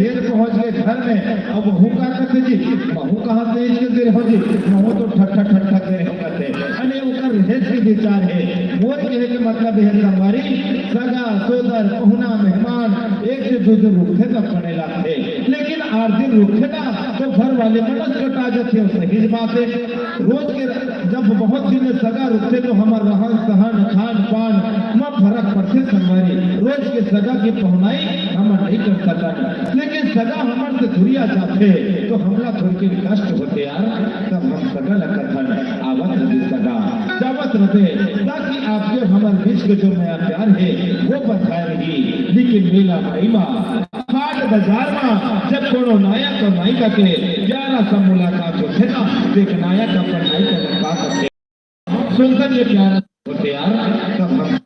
ढेर पहुंच गए घर में। अब बहू का कहते जी बहू कहाँ से इसके देर हो जी बहू तो ठट्ठा ठट्ठा करे हो कहते अने ओकर हेत के विचार है। मोर कहे के मतलब है हमारी सगा सोदर पहुना मेहमान एक से दो दिन रुखे तब पड़े लगते, लेकिन 8 दिन रुखे ना तो घर वाले मनस कटा जाते। सही बात है, रोज के जब बहुत दिन सगा रुकते तो हमारा रहन सहन खान पान में फर्क पड़ते। संवारी रोज के सगा की पहुनाई हम नहीं कर सकता, लेकिन सगा हमारे से दुरिया जाते तो हमला थोड़ी के कष्ट होते यार। तब हम सगा न कथन आवत रहे सगा जावत रहे ताकि आपके हमारे बीच के जो नया प्यार है वो बताए रही। लेकिन मेला महिमा हाट बाजार में जब कोनो नायक और नायिका के 11 सा मुलाकात होते ना, एक नायक अपन नायिका से बात करते सुनकर ये प्यारा होते यार। तब हम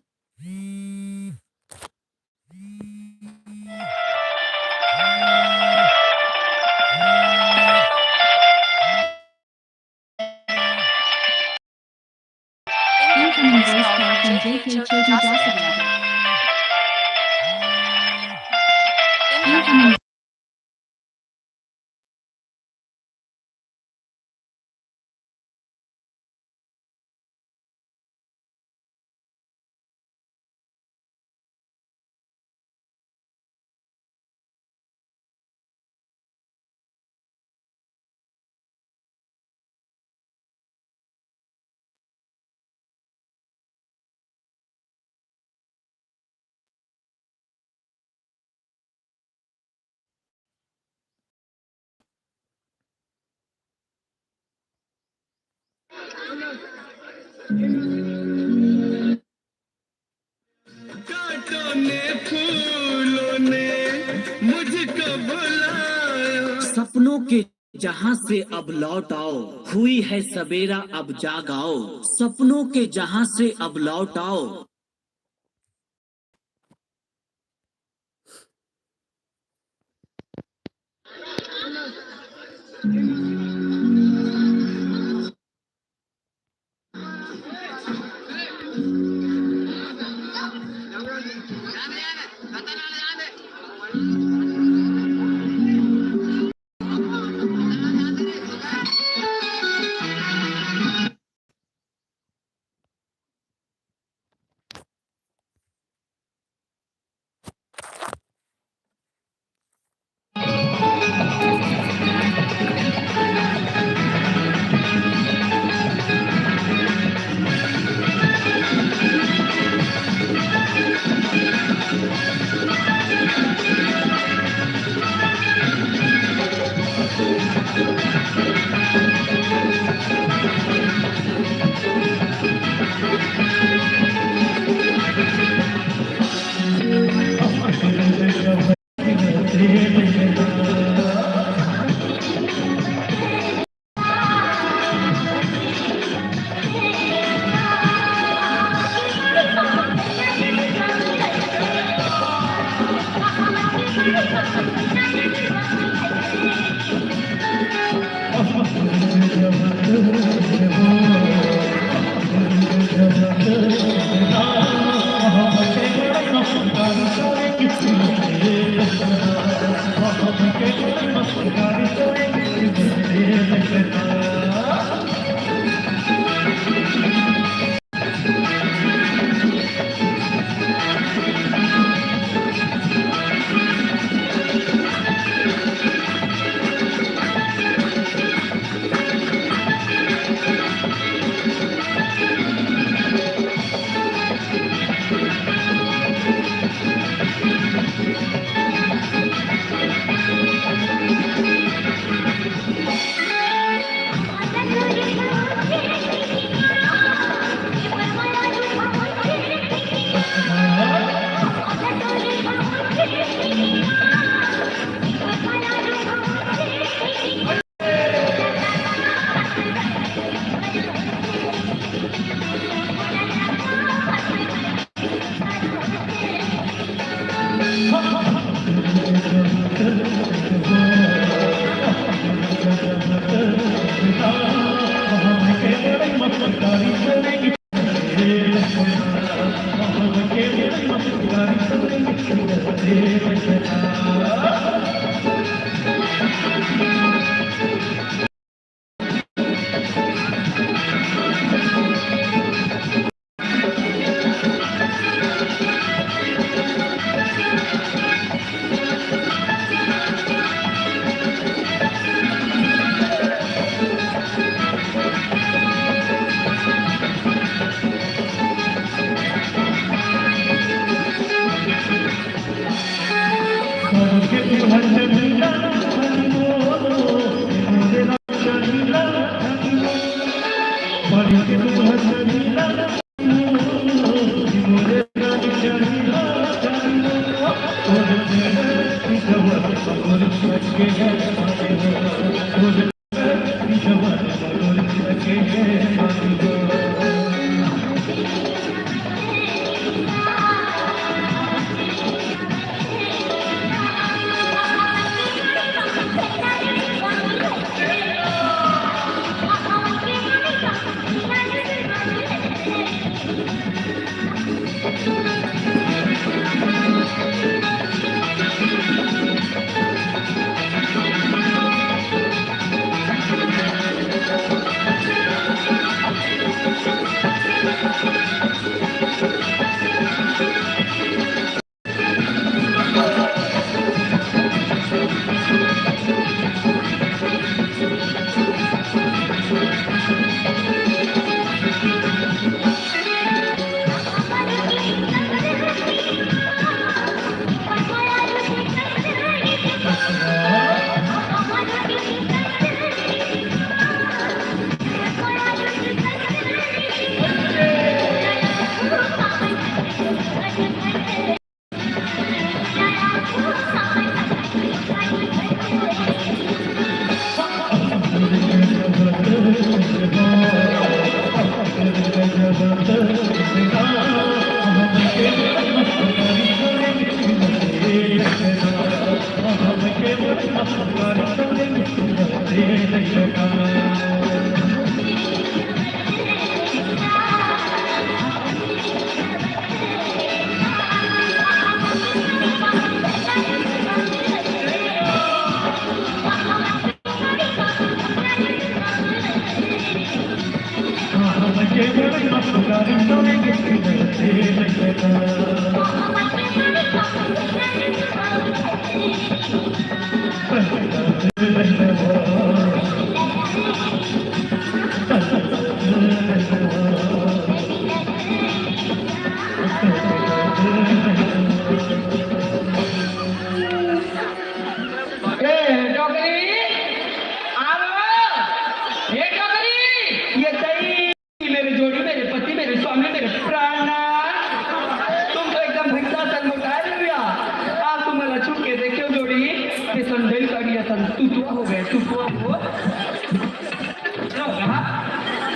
कांटों ने फूलों ने मुझको बुलाया। सपनों के जहां से अब लौट आओ, हुई है सवेरा अब जाग आओ। सपनों के जहां से अब लौट आओ।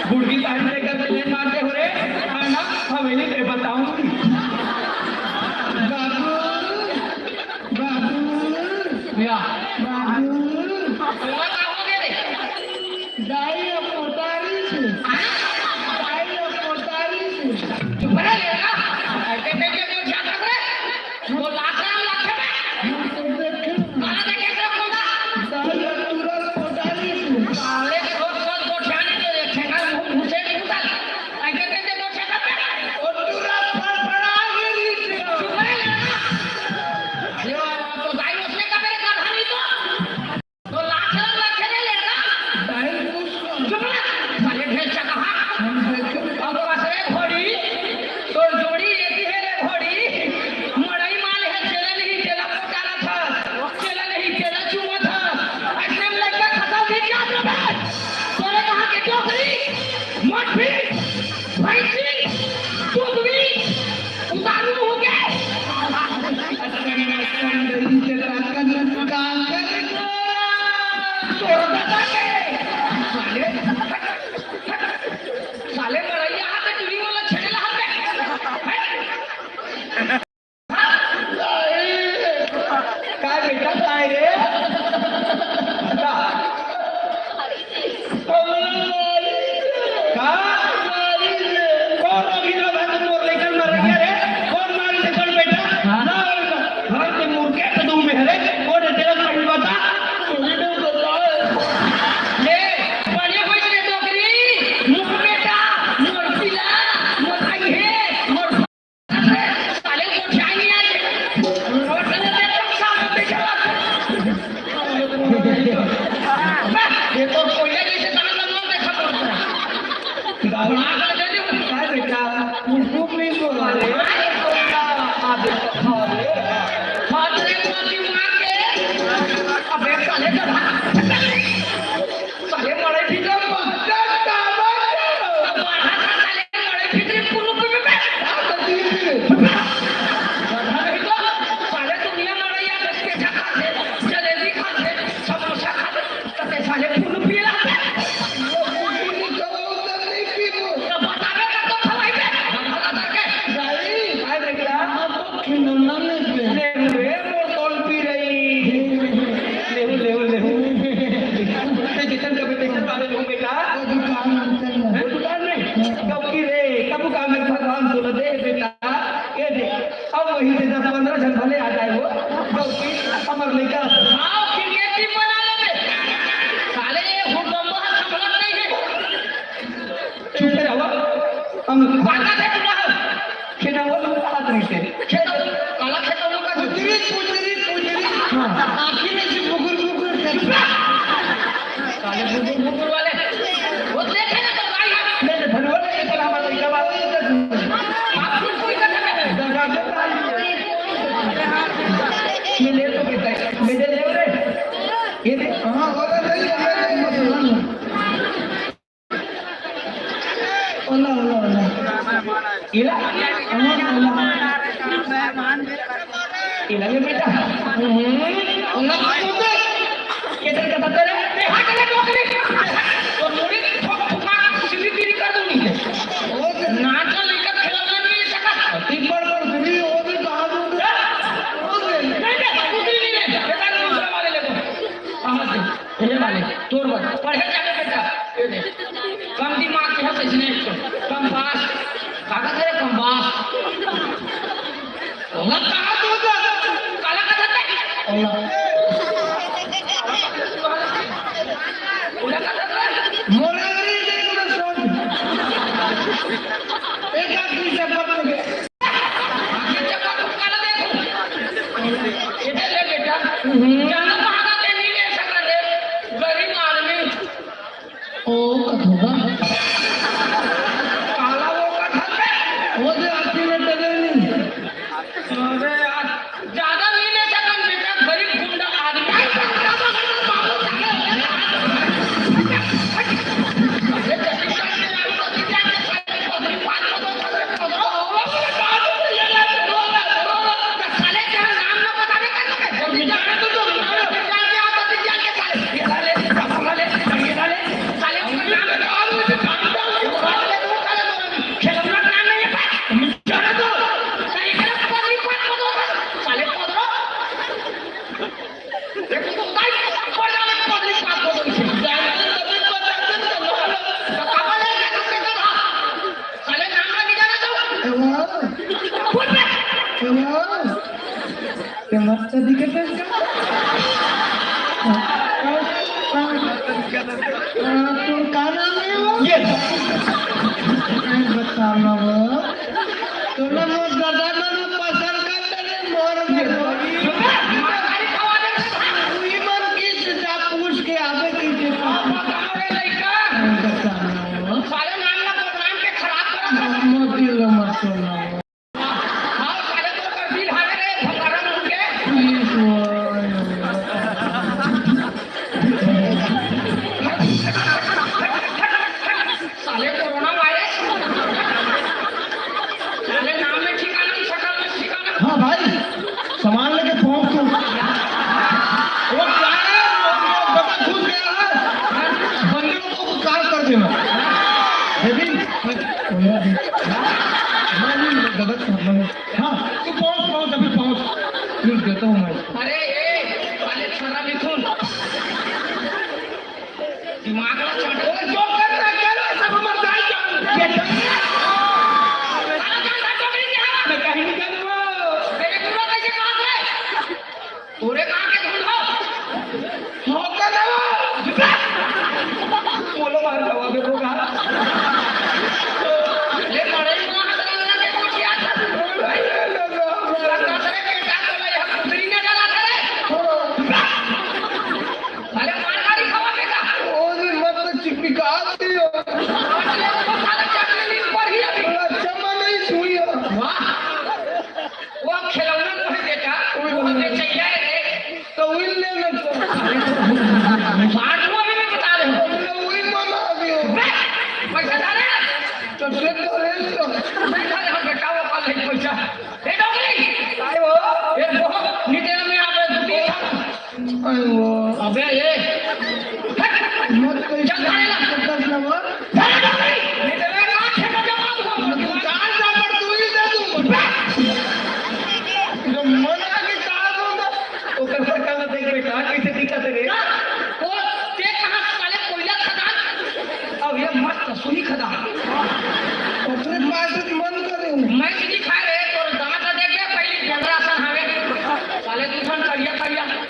गुड़गी साइड लेकर चले मारते हो रे ना हवेली पे बताऊंगी बाबू बाबू या बाबू दाई पोतारी से दाई पोतारी से चुप रह लेगा ऐसे देखे तो क्या कर रहे वो लाख में तो देखे मारा देखे तो खुदा दाई तुरंत पोतारी से साले के रोज रोज गोठियाने तो देखेगा मुझे नहीं उठा ऐसे देखे तो क्या कर रहे वो तुरंत फड़फड़ा गई थी चुप रह लेगा ये तो दाई उसने का मेरे का नहीं तो लाख ले लेगा दाई कुछ क्या आओ क्रिकेट टीम बना लेंगे साले ये हुकम्बा संभलत नहीं है चुप रहो हम बात है तुम खेना वो लोग हाथ नहीं से खेतो काला खेतो लोग का पुजरी हां आखिर में से बुगुर कर काले बुगुर वाले वो देखे ना तो भाई मेरे भनवले के तरह हमारा क्या बात है आप कोई कर सकते ये ले तो बेटा मेरे ले रे ये हां और नहीं ओला इला इला ये बेटा ओला किधर का बता रे हाथ ले टोकरी तो मोरी ठोका सीधी तीरी कर दूंगी ओ नाच लेकर खेलना नहीं सकता तीन बार दूरी वो भी कहां दूंगा ये वाले तोड़ बस पढ़े जाके बेटा ये देख कम दिमाग के है इसने कम पास कागज है कम पास ओला कहां दूंगा काला का था ओला ओला का था मोरारी देखो ना सोच एक आदमी से बात हो गया आगे चक्का काला देखो ये ले बेटा जाना कहां का नहीं ले सकता रे गरीब आदमी ओ कथोगा काला वो कथा पे वो जो आपकी में टगर नहीं अरे यार ज्यादा नहीं ले सकता बेटा गरीब गुंडा आदमी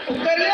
कर ले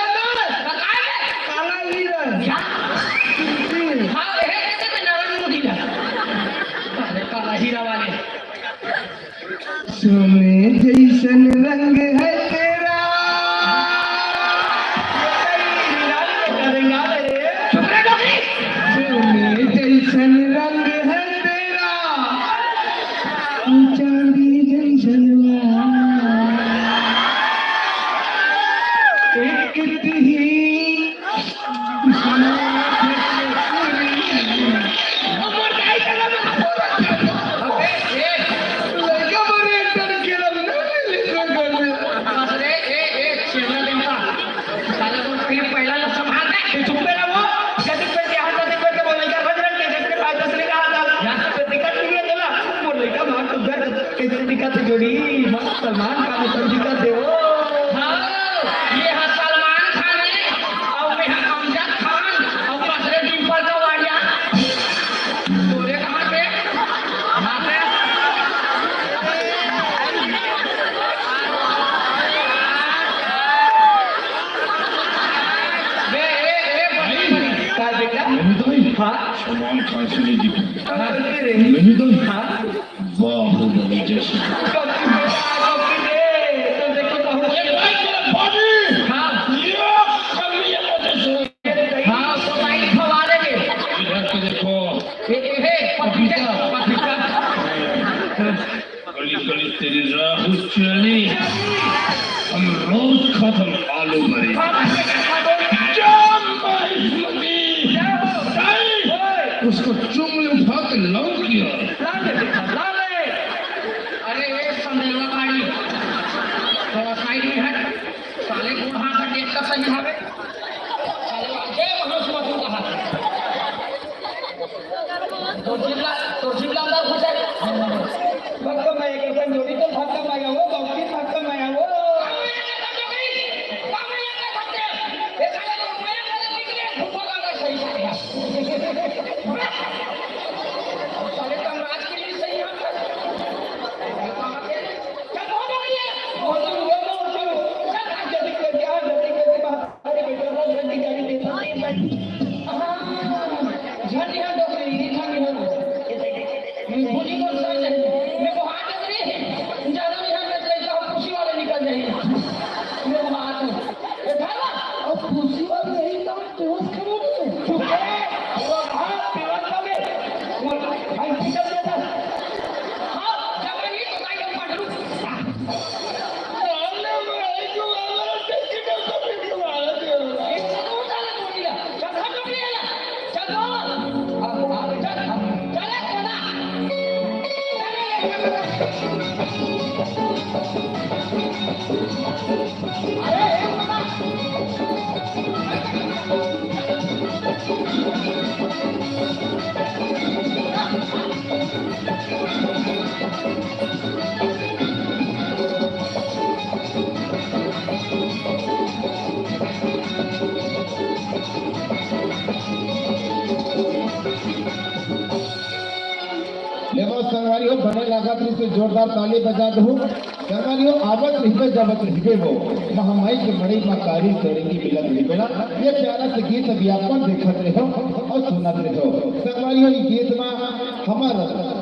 ते चुप रहो जैसे पे के हाथ से पे बोले का बजरंग के जैसे पास दूसरे का हाथ यहां पे दिक्कत नहीं है ना बोले का मां तो घर के दिक्कत जोड़ी सलमान खान को दिक्कत दे हां ये है सलमान खान है और मैं अमजद खान और दूसरे डिंपल का वाड़िया तोरे कहां पे कहां पे हाँ सलमान खान से नहीं दिखा हाँ नहीं तो हाँ बाहुबली जैसे गली गली तेरी राह चली हम रोज खत्म आलू भरे उसको चुंगली उठा के लाओ किया अरे ये संदेवा गाड़ी थोड़ा साइड में हट साले को वहां का देख का सही भावे साले आगे वहां से मत कहा तो जिला अंदर घुस जाए भक्त मैं एक एकदम जोड़ी तो भक्त मैं आया वो बाकी भक्त मैं आया वो संगवारियों बने लागत से जोरदार ताली बजा दो संगवारियों आवत निकल जबत निकले वो महामाई के बड़ी मकारी करेंगी मिलत निकला ये प्यारा से गीत व्यापन देखत रहे हो और सुनत रहे हो संगवारियों ये गीत में हमार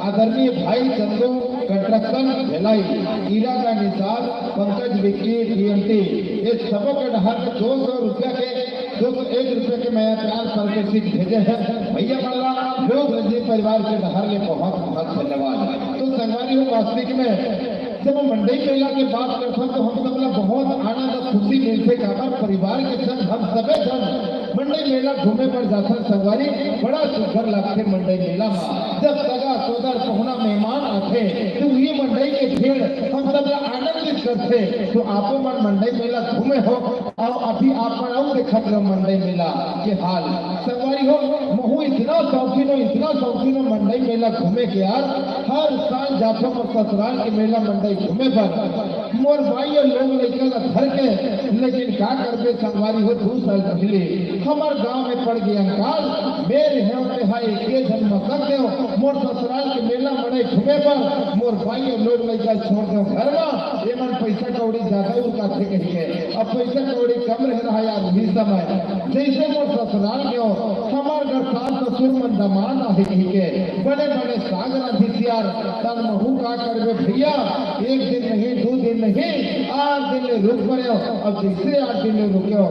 आदरणीय भाई चंदू कंस्ट्रक्शन भिलाई हीरा का निसार पंकज विक्की पीएमटी ये सबों के ढाल 200 रुपया के 201 रुपये के मैं प्यार करके सीख भेजे हैं भैया वाला लोग रंजी परिवार के ढाल में बहुत बहुत धन्यवाद। तो संगवारी वास्तविक में जब मंडई मेला की बात करते हैं तो हम सब लोग बहुत आनंद और खुशी मिलते हमारे परिवार के संग हम सबे जन मंडई मेला घूमे पर जाते संगवारी बड़ा सुंदर लगते मंडई मेला में जब सगा सोदर पहुना मेहमान आते तो ये मंडई के भीड़ हम सब लोग आनंदित करते तो आपो मन मंडई मेला घूमे हो और अभी आप और देखत रहो मंडई मेला के हाल संगवारी हो महू इतना शौकीन हो मंडई मेला घूमे के यार हर साल जातो पर ससुराल के मेला मंडई घूमे पर मोर भाई लोग लेकर घर के लेकिन क्या करबे संगवारी हो 2 साल पहले हमार गांव में पड़ गया अंकाल मेरे है के हाय के जन्म कर दो मोर ससुराल के मेला मंडई घूमे पर मोर भाई लोग लेकर छोड़ दो घर में ये मन पैसा कौड़ी ज्यादा उनका थे कहिए अब पैसा कौड़ी कम रह रहा यार भी समय जैसे मोर ससुराल में हमार घर सास ससुर मन दमान आहे के बड़े बड़े सागर अधिसियार तन महू का करबे भैया 1 दिन नहीं 2 दिन नहीं 8 दिन ले रुक पड़े अब दूसरे 8 दिन ले रुके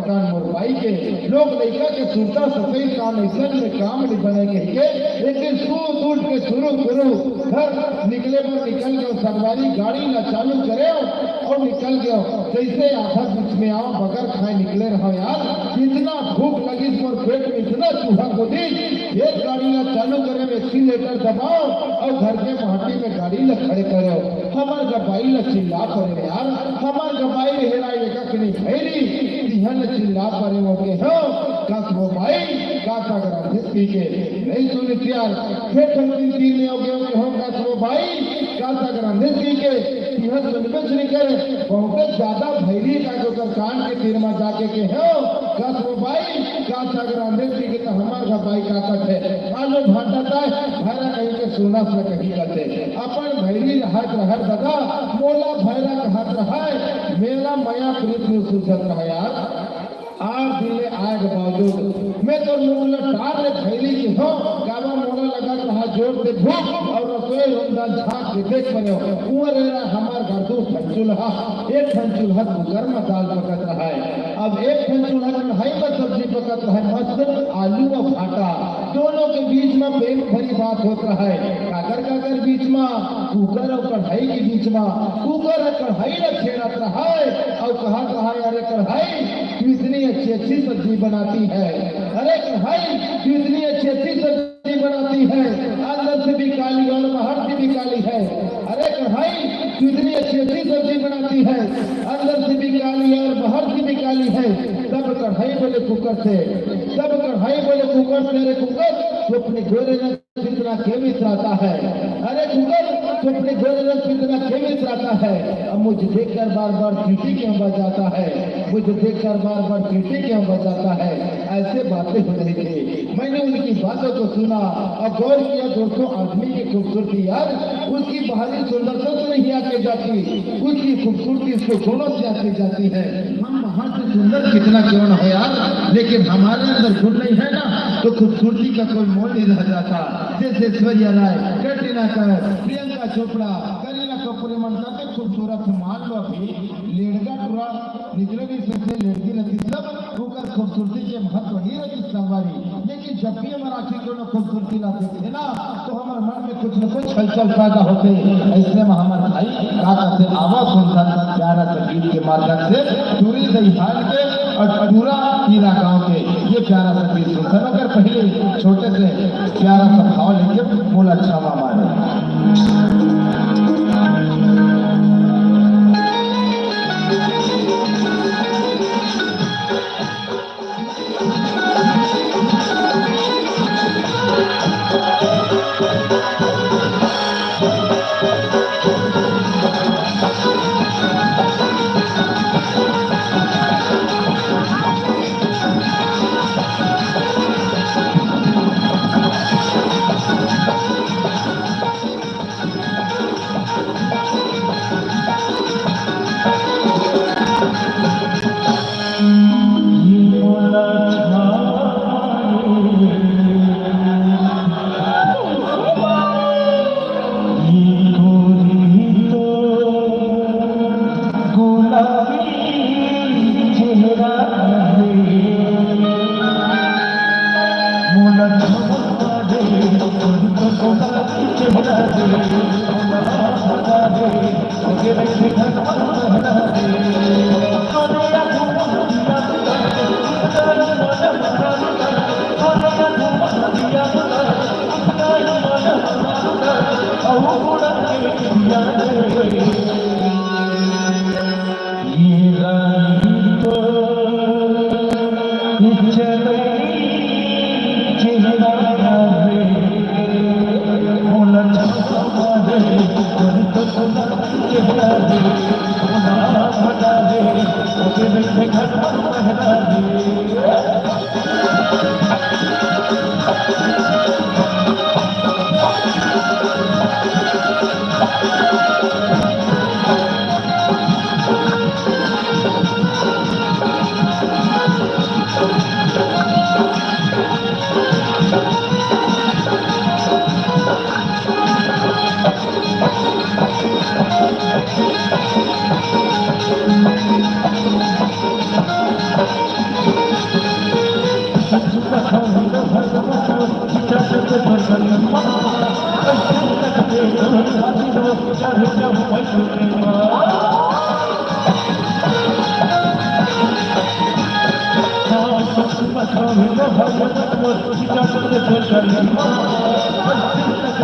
कान मोर भाई के लोग लइका के सुनता सफाई काम ऐसा में काम नहीं बने के लेकिन सूट उठ के शुरू करो घर निकले पर निकल गए सवारी गाड़ी ना चालू करे और निकल गए जैसे आधा बीच में आओ बगैर खाए निकले रहो यार इतना भूख लगी और पेट में इतना चूहा को दी एक गाड़ी ना चालू करे में एक्सीलेटर दबाओ और घर के माटी में गाड़ी ला खड़े करो हमार गबाई ला चिल्ला पड़े यार हमार गबाई हेरा एक नहीं भैरी दिहन चिल्ला पड़े हो के हो कस वो भाई काका ग्राम पी के नहीं सुनी प्यार फिर तुम तीन नहीं हो गए हो कस वो भाई काका ग्राम पी के यह सुनबे नहीं करे बहुत ज्यादा भैरी का जो कर कान के तीर में जाके के हो कस वो भाई काका ग्राम पी के तो हमारा भाई काका थे आलो भाटा है भैरा कहीं के सुना से कहीं करते अपन भैरी हट हर दादा मोला भैरा का हट रहा है मेरा माया प्रीत में सुझत रहा यार आग दिले आग बावजूद मैं तो मोला टार ले थैली की हो गावा मोला लगा रहा जोर से भूख और रसोई रोंदा झांक के देख बने कुंवर रहा हमार घर दो चूल्हा एक चूल्हा कुकर में दाल पकत रहा है अब एक चूल्हा में हाई में सब्जी पकत रहा है मस्त आलू और भाटा दोनों के बीच में प्रेम भरी बात होत रहा है काकर बीच में कुकर और कढ़ाई के बीच में कुकर और कढ़ाई ने छेड़त रहा है और कहा अरे कढ़ाई तू इतनी अच्छी सब्जी बनाती है अरे कढ़ाई तू इतनी अच्छी सब्जी बनाती है अंदर से भी काली और बाहर से भी काली है अरे कढ़ाई तू इतनी अच्छी सब्जी बनाती है अंदर से भी काली और बाहर से भी काली है तब कढ़ाई बोले कुकर से अरे कुकर तो अपने गोरे रंग कितना केमित रहता है अरे कुकर तो अपने गोरे रंग कितना केमित रहता है अब मुझे देखकर बार बार चीटी क्यों बजाता है मुझे देखकर बार बार चीटी क्यों बजाता है ऐसे बातें हो रही थी मैंने उनकी बातों को सुना और गौर किया दोस्तों आदमी की खूबसूरती यार उसकी बाहरी सुंदरता से नहीं आके जाती उसकी खूबसूरती उसके गुणों से आती जाती है हम बाहर से सुंदर कितना क्यों न हो यार लेकिन हमारे अंदर गुण नहीं है ना तो खूबसूरती का कोई मोल नहीं रह जाता जैसे ऐश्वर्या राय कैटरीना कैफ प्रियंका चोपड़ा करीना कपूर मनता के खूबसूरत मान लो अभी लेड़का टुरा निकले भी सबसे लड़की रहती सब होकर खूबसूरती के महत्व ही रहती संवारी लेकिन जब भी हमारा आखिर को खूबसूरती लाते थे ना तो हमारे मन में कुछ न कुछ हलचल पैदा होते ऐसे में हमारे भाई काका से आवाज सुनता प्यारा संगीत के माध्यम से पूरी दहिहाल के और पूरा हीरा गांव के ये प्यारा संगीत सुनता अगर पहले छोटे से प्यारा सा भाव लेके बोला क्षमा माने Thank you.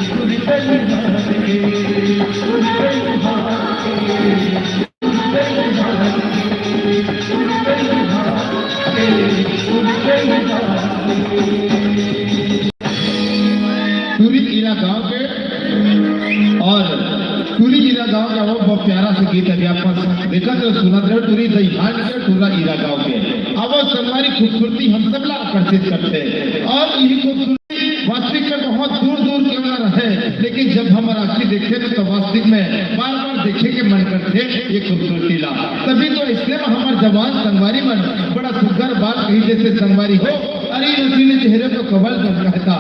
तुरी तई हाथ के टूरी ईरा गांव के और टूरी ईरा गांव का वो बहुत प्यारा सा गीत है आप देखा तो सुना रहे टूरी दहीहान के टूरा ईरा गांव के अब वो संगवारी खूबसूरती हम सब ला आकर्षित करते हैं और यही खूबसूरती वास्तविक में बहुत दूर दूर क्यों ना रहे लेकिन जब हम राशि देखे तो वास्तविक में बार बार देखे के मन करते ये खूबसूरती ला तभी तो इसलिए हमारे जवान संगवारी मन बड़ा सुंदर बात कही जैसे संगवारी हो अरे नसीले चेहरे को कबल कर कहता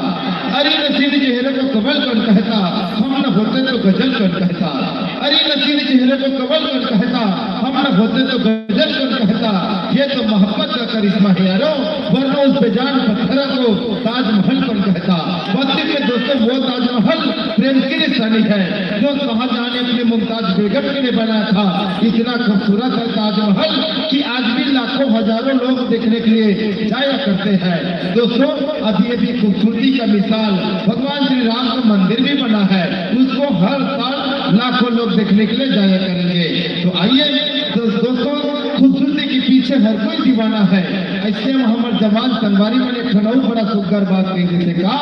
अरे नसीले चेहरे को कबल कर कहता हम न होते तो गजल कर कहता अरे नसीले चेहरे को कबल कर कहता हम न होते तो गजल कर कहता ये तो मोहब्बत का करिश्मा है यारो वरना उस बेजान पत्थर को ताजमहल पर कहता वास्तविक में दोस्तों वो ताजमहल प्रेम की निशानी है जो शाहजहां ने अपने मुमताज बेगम के लिए बनाया था इतना खूबसूरत है ताजमहल कि आज भी लाखों हजारों लोग देखने के लिए जाया करते हैं दोस्तों अभी अभी खूबसूरती का मिसाल भगवान श्री राम का मंदिर भी बना है उसको हर साल लाखों लोग देखने के लिए जाया करेंगे तो आइए दोस्तों खूबसूरती के पीछे हर कोई दीवाना है ऐसे में हमारे जवान संगवारी मैंने खड़ाऊ बड़ा सुंदर बात कही जैसे कहा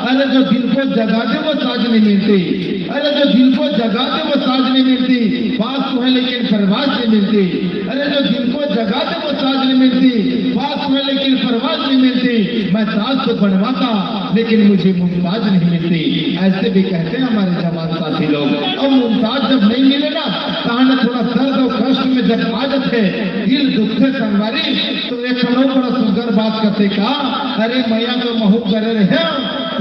अरे जो दिल को जगा दे वो साज नहीं मिलती अरे जो दिल को जगा दे वो साज नहीं मिलती बात तो है लेकिन परवाज नहीं मिलती अरे जो दिल को जगा दे वो साज नहीं मिलती बात तो है लेकिन परवाज नहीं मिलती मैं साज तो बनवाता लेकिन मुझे मुमताज नहीं मिलती ऐसे भी कहते हैं हमारे जवान साथी लोग और मुमताज जब नहीं मिले ना कहा थोड़ा दर्द और कष्ट में जब आ जाते दिल दुखते संगवारी तो एक बड़ा सुंदर बात करते कहा अरे मैया तो महू करे रहे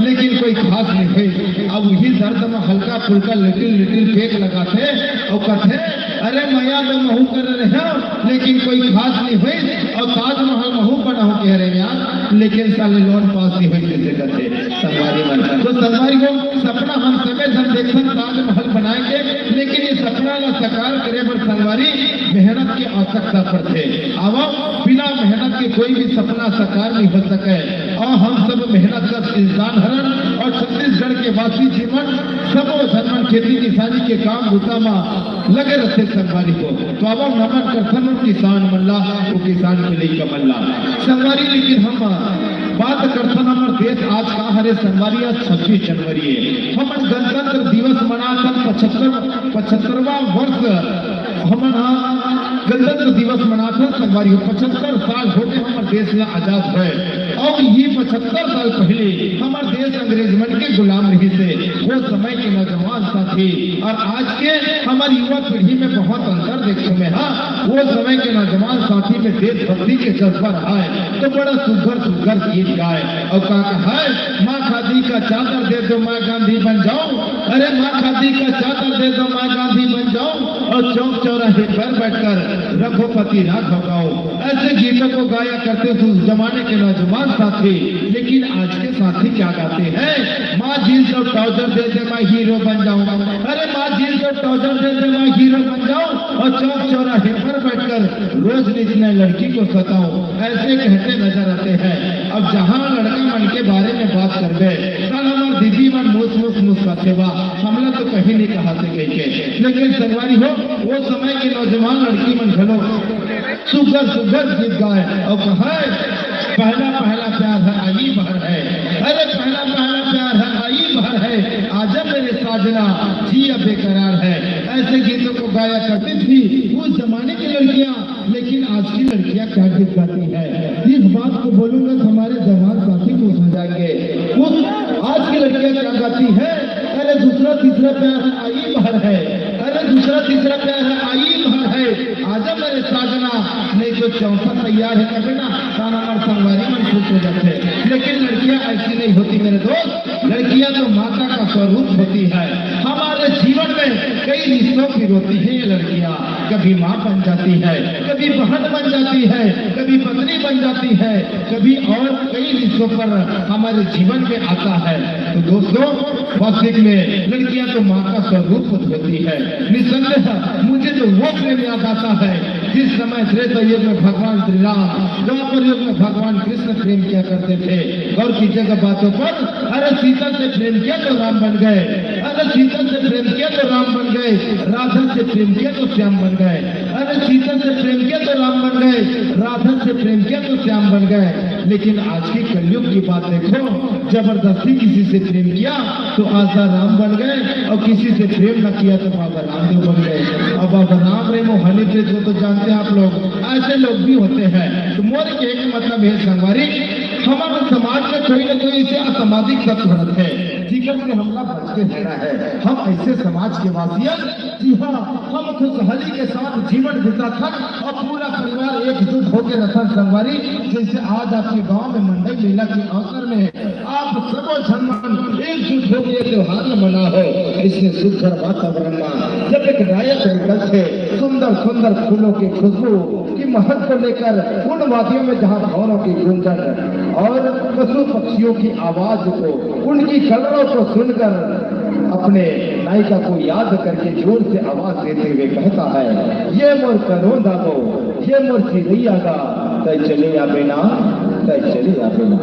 लेकिन कोई खास नहीं हुई अब वही दर्द में हल्का फुल्का लिटिल फेंक लगाते और कहते अरे मैया तो महू कर रहे लेकिन कोई खास नहीं हुई और ताजमहल महू बना हो कह रहे यार लेकिन साले लोन पास नहीं हुई कैसे करते संगवारी मन तो संगवारी को सपना हम सबे जब देखते ताजमहल बनाएंगे लेकिन ये सपना ना साकार करे पर संगवारी मेहनत की आवश्यकता पड़ते अब बिना मेहनत के कोई भी सपना साकार नहीं हो सके और हम सब मेहनत का इंसान हरण और छत्तीसगढ़ के वासी जीवन सबो धर्मन खेती किसानी के काम भूता में लगे रहते संगवारी को तो अब हम नमन करथन किसान मल्ला वो किसान के लिए कमल्ला संगवारी लेकिन हम बात करथन हमारे देश आज का हरे संगवारी आज 26 जनवरी है हम गणतंत्र दिवस मनाथन 75वां वर्ष हम गणतंत्र दिवस मनाते संगवारी 75 साल हो गए हमारे देश में आजाद है और ये 75 साल पहले हमारे देश अंग्रेज मन के गुलाम रही थे वो समय के नौजवान साथी और आज के हमारी युवा पीढ़ी में बहुत अंतर देखने में हाँ वो समय के नौजवान साथी में देशभक्ति के जज्बा रहा है तो बड़ा सुघर गीत गाए और कहा है माँ खादी का चादर दे दो माँ गांधी बन जाऊं अरे माँ खादी का चादर दे दो माँ गांधी बन जाऊं और चौक चौराहे पर बैठकर रघुपति राघव गाओ ऐसे गीतों को गाया करते थे उस जमाने के नौजवान साथी लेकिन आज के साथी क्या गाते हैं माँ जीन्स और ट्राउजर दे दे मैं हीरो बन जाऊं अरे माँ जीन्स और ट्राउजर दे दे मैं हीरो बन जाऊं और चौक चौराहे पर बैठकर रोज निचले लड़की को सताऊं ऐसे कहते नजर आते हैं अब जहाँ लड़का मन के बारे में बात कर गए कल हमारे दीदी मन मुस्काते बा हमला तो कहीं नहीं कहा से कहीं के लेकिन संगवारी हो वो समय के नौजवान लड़की मन घलो सुगर गीत गाए और कहा पहला प्यार है आई बहर है अरे पहला प्यार है आई बहर है आजा मेरे साजना जी अब बेकरार है ऐसे गीतों को गाया करती थी उस जमाने की लड़कियां लेकिन आज की लड़कियां क्या गीत गाती है इस बात को बोलूंगा तो हमारे जवान साथी को समझाएंगे उस आज की लड़कियां क्या गाती है अरे दूसरा तीसरा प्यार है आई बहर है अरे दूसरा तीसरा प्यार है आई बहर है आजा मेरे साजना नहीं तो चौथा तैयार है कभी ना खाना और संगवारी मन खुश हो जाते लेकिन लड़कियां ऐसी नहीं होती मेरे दोस्त लड़कियां तो माता का स्वरूप होती है हमारे जीवन में कई रिश्तों की होती है ये लड़कियां कभी माँ बन जाती है कभी बहन बन जाती है कभी पत्नी बन जाती है कभी और कई रिश्तों पर हमारे जीवन में आता है तो दोस्तों वास्तविक में लड़कियां तो माँ का स्वरूप होती है निसंदेह मुझे तो वो प्रेम याद आता है जिस समय त्रेता युग में भगवान श्री राम, द्वापर युग में भगवान कृष्ण प्रेम किया करते थे। गौर की जगह बातों पर, अरे सीता से प्रेम किया तो राम बन गए, अरे सीता से प्रेम किया तो राम बन गए, राधा से प्रेम किया तो श्याम बन गए, अरे सीता से प्रेम किया तो राम बन गए, राधा से प्रेम किया तो श्याम बन गए। लेकिन आज की कलयुग की बात देखो, जबरदस्ती किसी से प्रेम किया तो आजा राम बन गए, और किसी से प्रेम न किया तो बाबा रामदेव बन गए। अब बाबा राम रे मोहनी प्रीत को तो जानते हैं आप लोग, ऐसे लोग भी होते हैं। तो मोर के एक मतलब है संगवारी, हमारे समाज में कोई न कोई ऐसे असामाजिक तत्व रहते हैं, जिकर से हमला बच के रहना है। हम ऐसे समाज के वासिया, जी हाँ, हम खुशहाली के साथ जीवन बिता था और पूरा परिवार एकजुट होकर रखा संगवारी। जैसे आज आपके गांव में मंडई मेला के अवसर में आप सबो सम्मान एकजुट होकर ये त्योहार न मना हो, इसमें सुंदर वातावरण में जब एक गायक अंकल थे, सुंदर सुंदर फूलों की खुशबू की महक को लेकर उन वादियों में जहाँ भवनों की गूंजन और पशु पक्षियों की आवाज को, उनकी कलरों को सुनकर अपने नायिका को याद करके जोर से आवाज देते हुए कहता है, ये मोर करो दागो, ये मोर चिड़ैया गा, तय चले या बिना, तय चले या बिना।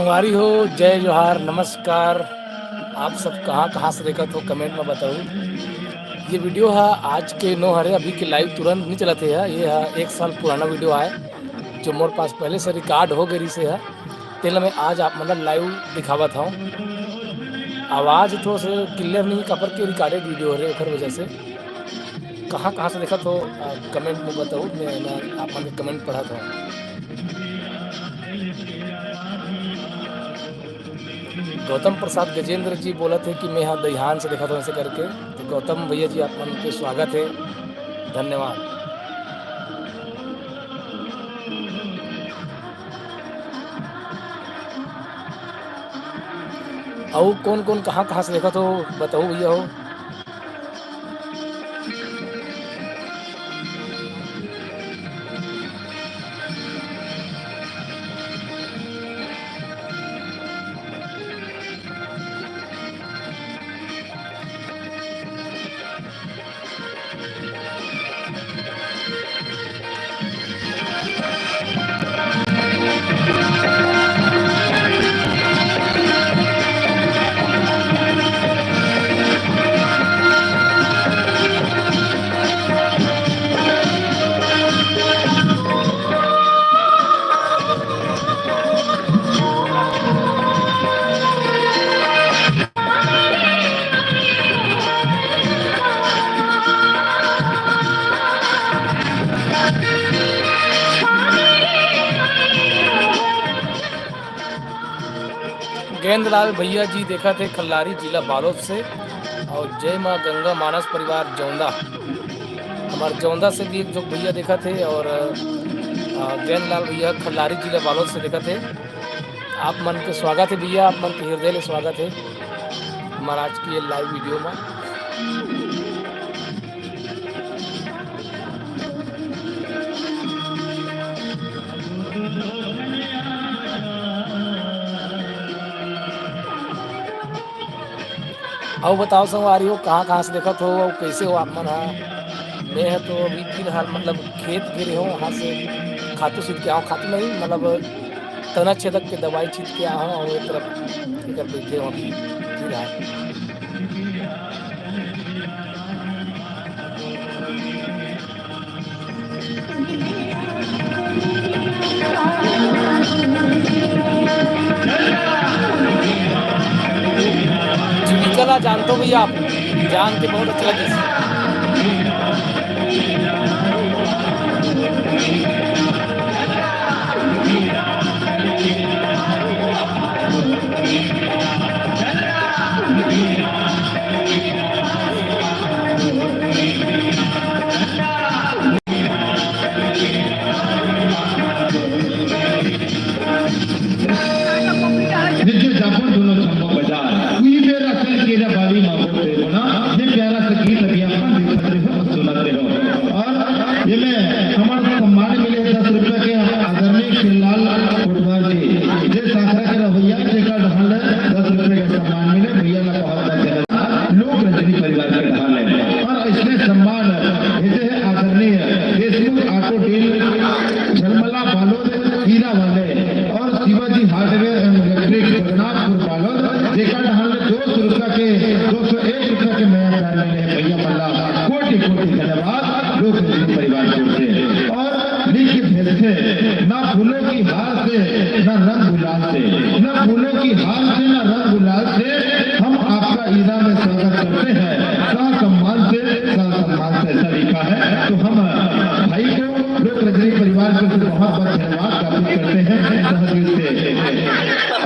संगवारी हो, जय जोहार, नमस्कार। आप सब कहाँ से देखत हो कमेंट में बताओ। ये वीडियो है आज के नो हरे अभी के लाइव तुरंत नहीं चलते है। ये है 1 साल पुराना वीडियो है जो मोर पास पहले से रिकॉर्ड हो गई से है। तेल में आज आप मतलब लाइव दिखावा था। आवाज़ थोड़ा से क्लियर नहीं कपर के रिकॉर्डेड वीडियो है ओकर वजह से। कहाँ से देखा तो कमेंट में बताओ। मैं आप कमेंट पढ़ा था। गौतम प्रसाद गजेंद्र जी बोला थे कि मैं यहाँ दहिहान से देखा था ऐसे करके। तो गौतम भैया जी आप मन के स्वागत है, धन्यवाद। और कौन कहाँ से देखा तो बताओ भैया हो। गेंदलाल भैया जी देखा थे खल्लारी जिला बालोद से। और जय माँ गंगा मानस परिवार जौंदा, हमारे जौंदा से भी एक जो भैया देखा थे। और गेंदलाल भैया खल्लारी जिला बालोद से देखा थे। आप मन के स्वागत है भैया, आप मन के हृदय ले स्वागत है हमारा आज की ये लाइव वीडियो में। और बताओ संगवारी हो कहाँ से देखत हो और कैसे हो आप मन। हाँ मैं है तो अभी फिलहाल मतलब खेत गिरे हो, वहाँ से खातू छीट के आओ। खातू नहीं मतलब तना छेदक के दवाई छीट के आओ और एक तरफ बैठे हो अभी फिलहाल। जीविका जानते हो भैया, आप जान के बहुत अच्छा लगे।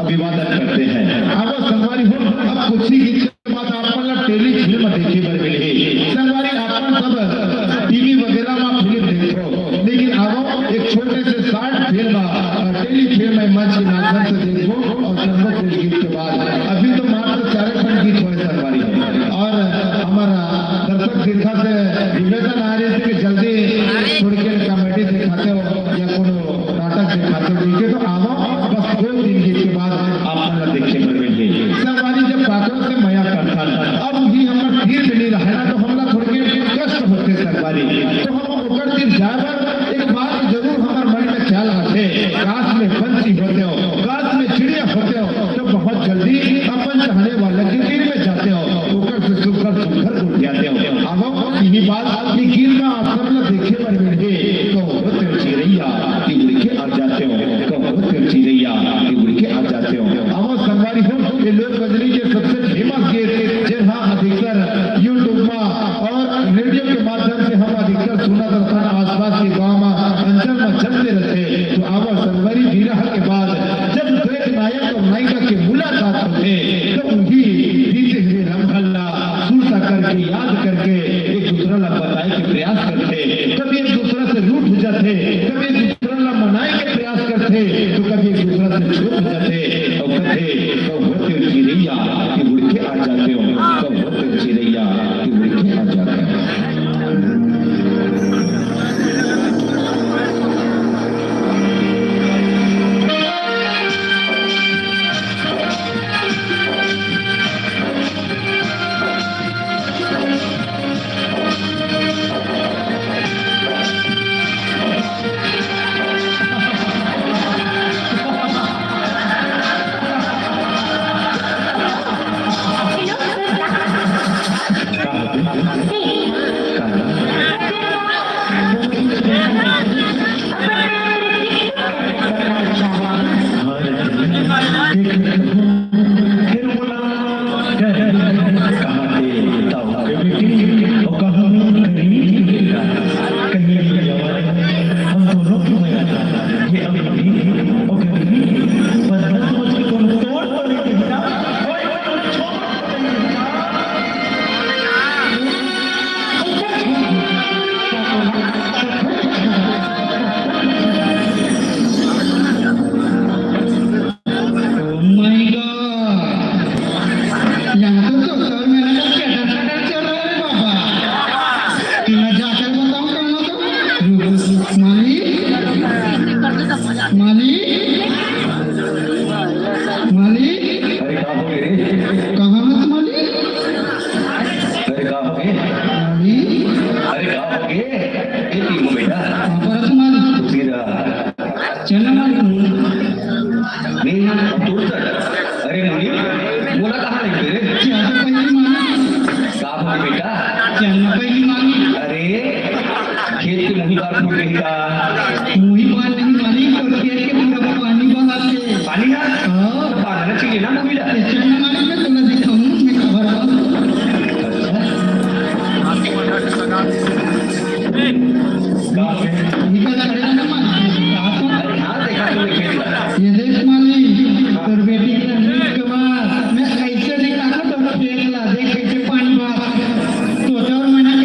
अभिवादन करते हैं। अब संगवारी हो अब कुछ ही गीत के बाद आप टेली फिल्म देखे बर मिले। संगवारी आपन सब टीवी वगैरह में फिल्म देखो, लेकिन अब एक छोटे से शॉर्ट फिल्म टेली फिल्म मंच के माध्यम से देखो। और संगत गीत के बाद अभी तो मात्र 4 खंड गीत हुए संगवारी। और हमारा दर्शक दीर्घा से निवेदन आ रही थी कि जल्दी थोड़ी देर कॉमेडी दिखाते हो या कोनो नाटक दिखाते हो, तो आओ बस 2-3 गीत के बाद आप देखे बरवेंगे। संगवारी जब पाकों से मया करता अब ही हमर तीर मिली रहा तो हमला थोड़ी कष्ट होते संगवारी। तो हम ओकर तीर जाकर एक बात जरूर हमारे मन में ख्याल आते, काश में पंछी होते हो, काश में चिड़िया होते यही बात ये गिर में आश्रम में देखे पर मिले कहो तिरछी रैया कि उड़ के आ जाते हो कहो तिरछी रैया कि उड़ के आ जाते हो। आवाज संगवारी हो ये लोक गजली के सबसे फेमस गीत जे हाँ अधिकतर यूट्यूब में और रेडियो के माध्यम से हम अधिकतर सुना करता आसपास के गाँव में अंचल में चलते रहते। तो आवाज संगवारी विरह के बाद जब दो एक नायक और नायिका की मुलाकात होते तो उनकी बीते हुए लम्हा सुरता करके याद करके एक दूसरा ला बताए के प्रयास करते, कभी एक दूसरा से रूठ जाते, कभी एक दूसरा ला मनाए के प्रयास करते, तो कभी एक दूसरा से छूट जाते और कहते तो होते चिड़ैया कि उड़ के आ जाते हो तो होते चिड़ैया कि उड़ के आ जाते हो। मैं कैसे दिखा तो फेंक ला देख कैसे पानी बहा तो मैंने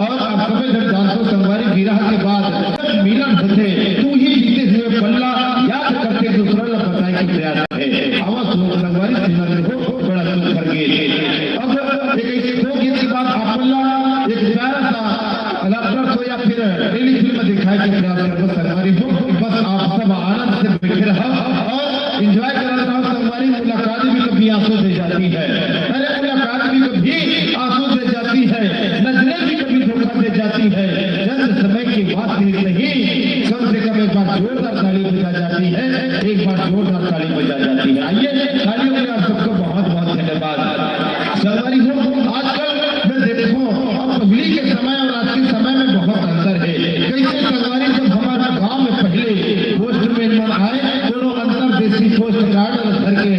और आप सब जब जानते संगवारी विरह के बाद जब मिलन होते तू ही बीते हुए पल्ला याद करके दूसरा ला बताए कि प्रयास है आवाज संगवारी सिमरन को बड़ा दुख कर गए। अब एक दो गीत के बाद आपल्ला एक प्यारा सा लफ्ज हो या फिर टेली फिल्म दिखाए के प्रयास करो संगवारी हो। बस आप सब आनंद से बैठे रहो और एंजॉय करते रहो। संगवारी मुलाकात भी कभी आंसू दे जाती है, अरे मुलाकात भी कभी आंसू दे जाती है, नजरें भी कभी धोखा दे जाती है। चंद समय की बात नहीं, कम से कम एक बार जोरदार ताली बजा जाती है, एक बार जोरदार ताली बजा जाती है। आइए तालियों के लिए आप सबको बहुत बहुत धन्यवाद। संगवारी हो आजकल मैं देखो अब पहले के समय और आज के समय में बहुत अंतर है। कैसे संगवारी जब हमारे गांव में पहले पोस्टमैन आए दोनों अंतरदेशी पोस्ट कार्ड भर के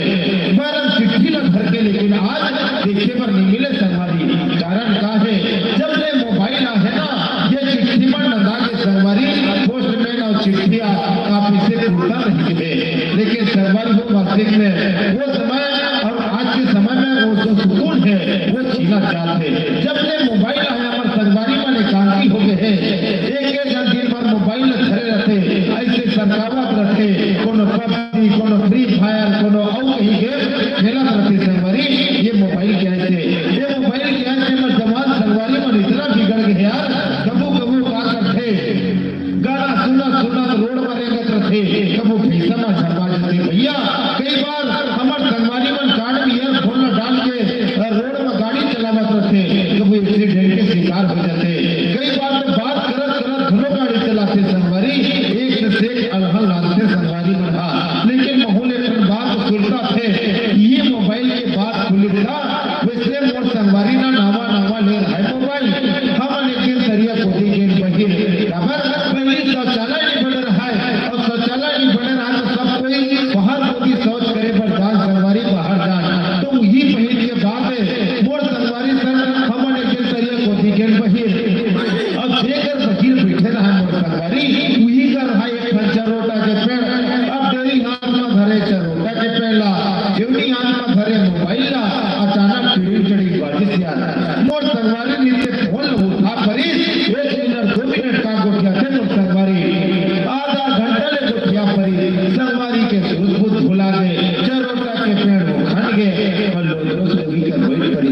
मैडम चिट्ठी न भर के, लेकिन आज देखे पर नहीं मिले संगवारी। कारण क्या है, जब से मोबाइल है ना ये चिट्ठी में नंदा के संगवारी पोस्टमैन और चिट्ठिया आप इसे भूलता नहीं थे। लेकिन संगवारी हो वास्तविक में वो समय और आज के समय में वो जो सुकून है वो छीना चाहते। जब से मोबाइल है हमारे संगवारी में एकांकी हो गए हैं, एक दिन भर मोबाइल धरे रहते, ऐसे सरकावत रहते, कोनो पबजी कोनो फ्री फायर कोनो और कहीं गेम खेलत रहते। संगवारी ये मोबाइल के ऐसे ये मोबाइल के ऐसे में जवान संगवारी में इतना बिगड़ गए यार। कबू कबू का करते गाना सुना सुना रोड पर लेकर रहते, कबू पैसा में झपा जाते। भैया कई बार हमारे संगवारी में कार्ड में ईयरफोन डाल के रोड में गाड़ी चलावत रहते, कबू एक्सीडेंट के शिकार हो जाते। कई बार तो बात करत करत घरों गाड़ी चलाते संगवारी, एक से एक अड़हल लाते संगवारी में था। लेकिन माहौल एक बात सुनता थे ये मोबाइल के बात खुलता वैसे मोर संगवारी ना नावा नावा ले रहा है मोबाइल। हम लेकिन तरिया कोटी के बहिर खबर पहले शौचालय नहीं बन रहा है और शौचालय नहीं बन रहा है तो सब कोई बाहर कोई शौच करे पर जान संगवारी बाहर जान तो वही पहले के बाद मोर संगवारी सर हम लेकिन तरिया कोटी के बहिर अब जेकर बहिर बैठे रहा मोर संगवारी वही कर रहा एक चरोटा के पेड़। अब डेरी हाथ में धरे चरोटा के पेड़ा, जेवनी हाथ में धरे मोबाइल ला, अचानक चिड़ी चिड़ी बाजी से आता मोर संगवारी नीचे फोन उठा परी 1 मिनट 2 मिनट का गोठिया थे मोर संगवारी आधा घंटा ले गोठिया परी संगवारी के सूझ बुझ भुला गए, चरोटा के पेड़ वो खन गए और लोग भी कर बैठ पड़ी।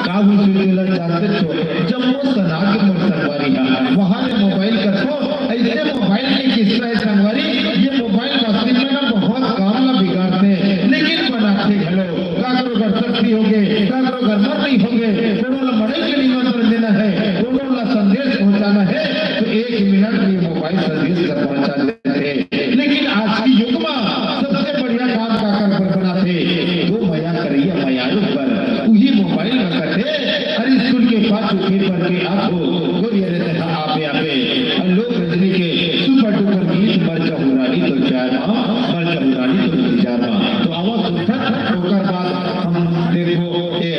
काबू सुलेला चाहते तो जम्मू सना के मोर संगवारी वहां ने मोबाइल कर तो ऐसे मोबाइल के किस्सा है संगवारी। ये मोबाइल वास्तविक में ना बहुत काम ला बिगाड़ते हैं, लेकिन बनाते घलो काकरो घर शक्ति हो गए, काकरो घर मर नहीं होंगे, कोनो ला मरे के निमंत्रण देना है, कोनो ला संदेश पहुंचाना है तो 1 मिनट में मोबाइल संदेश कर पहुंचा देते हैं। लेकिन आज की युग में सबसे बढ़िया काम काकर पर बनाते दो मया करिए मयारू पर वही मोबाइल में करते। अरे स्कूल के पास चुके पर के आपको गोरिया रहते था आपे आपे लोग रजनी के सुपर डुपर गीत मर चहुरानी तो चार माह मर चहुरानी तो 4 माह तो आवाज सुनता ओकर बाद हम देखो ए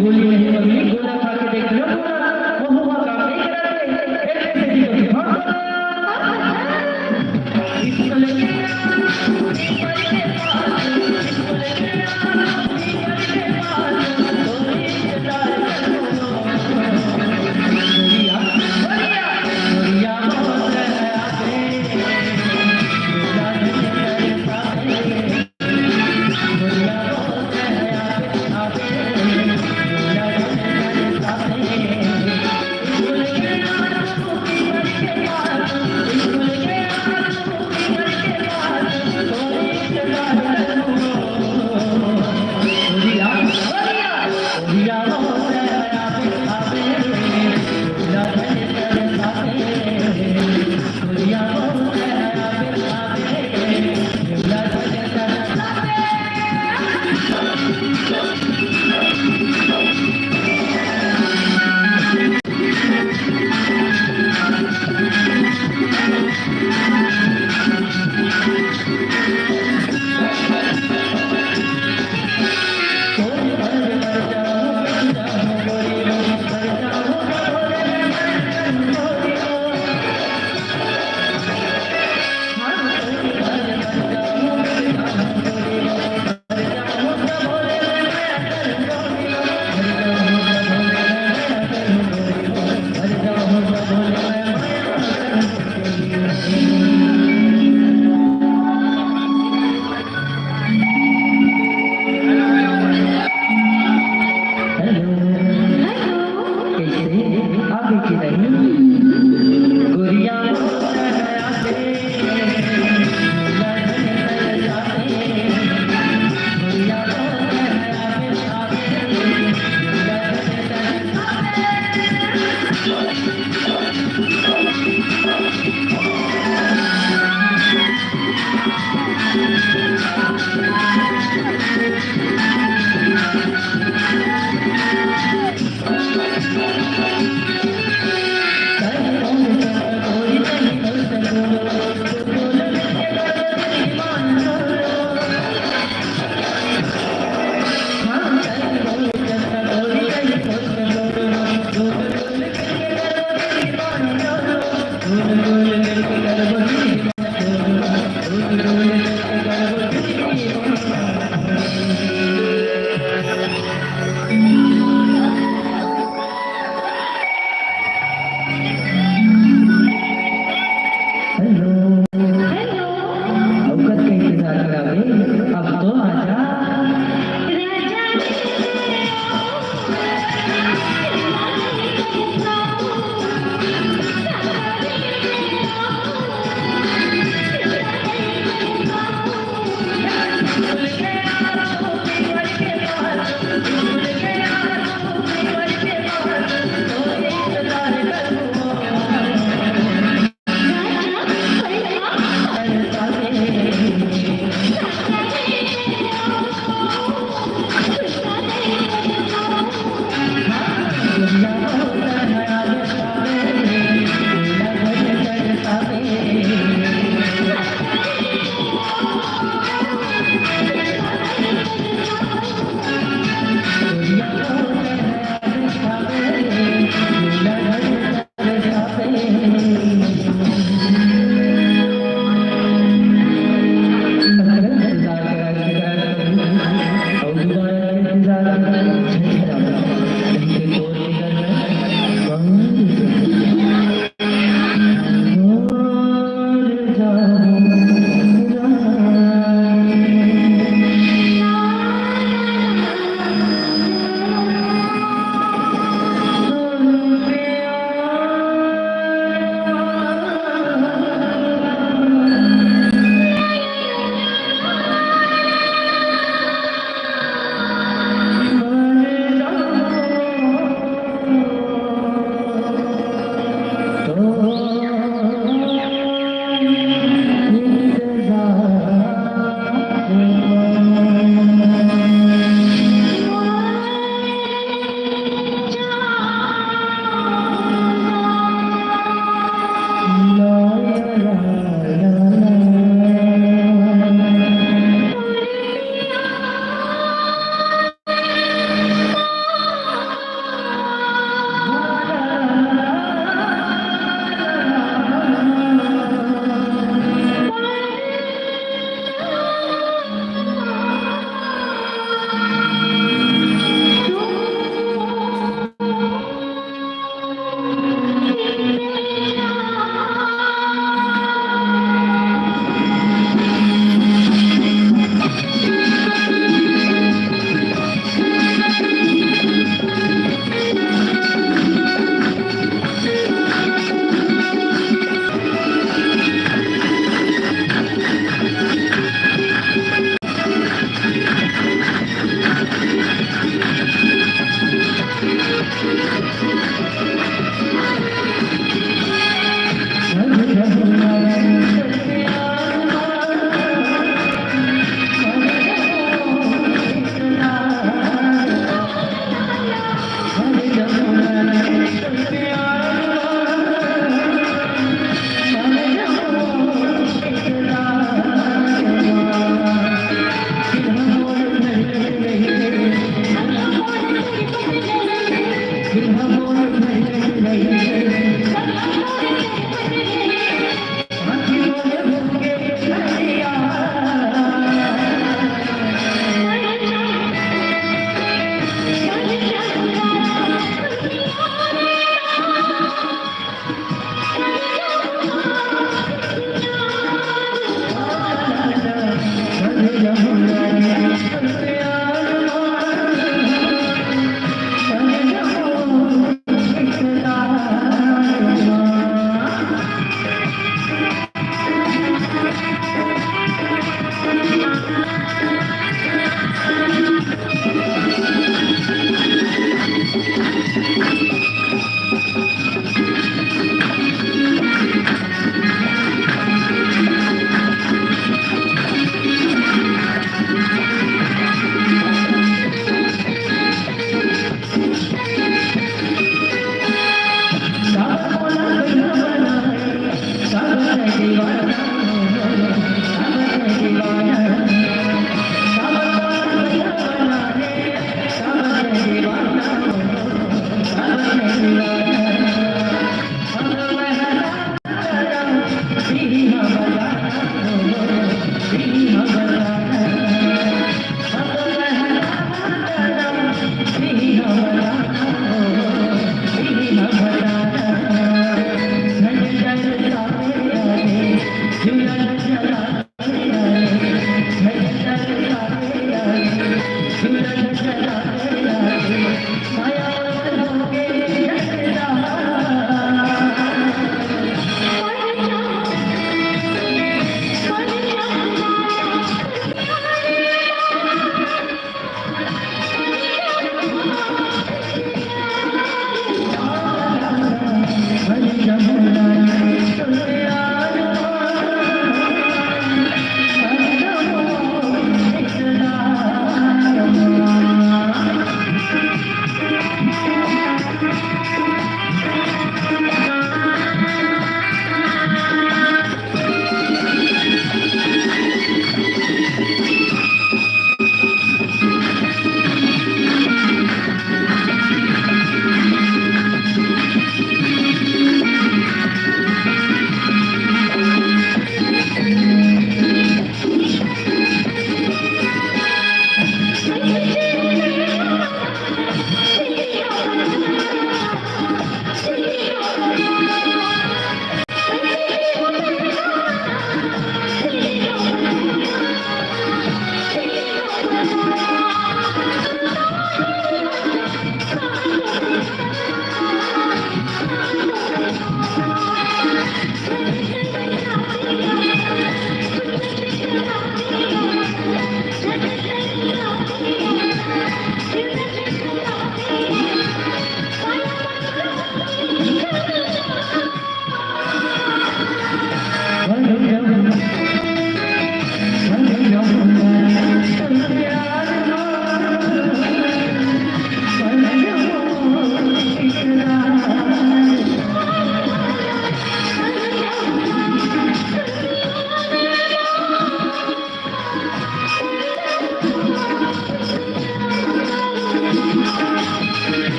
गोली नहीं गोला खा के देख लो वो हुआ काम नहीं करा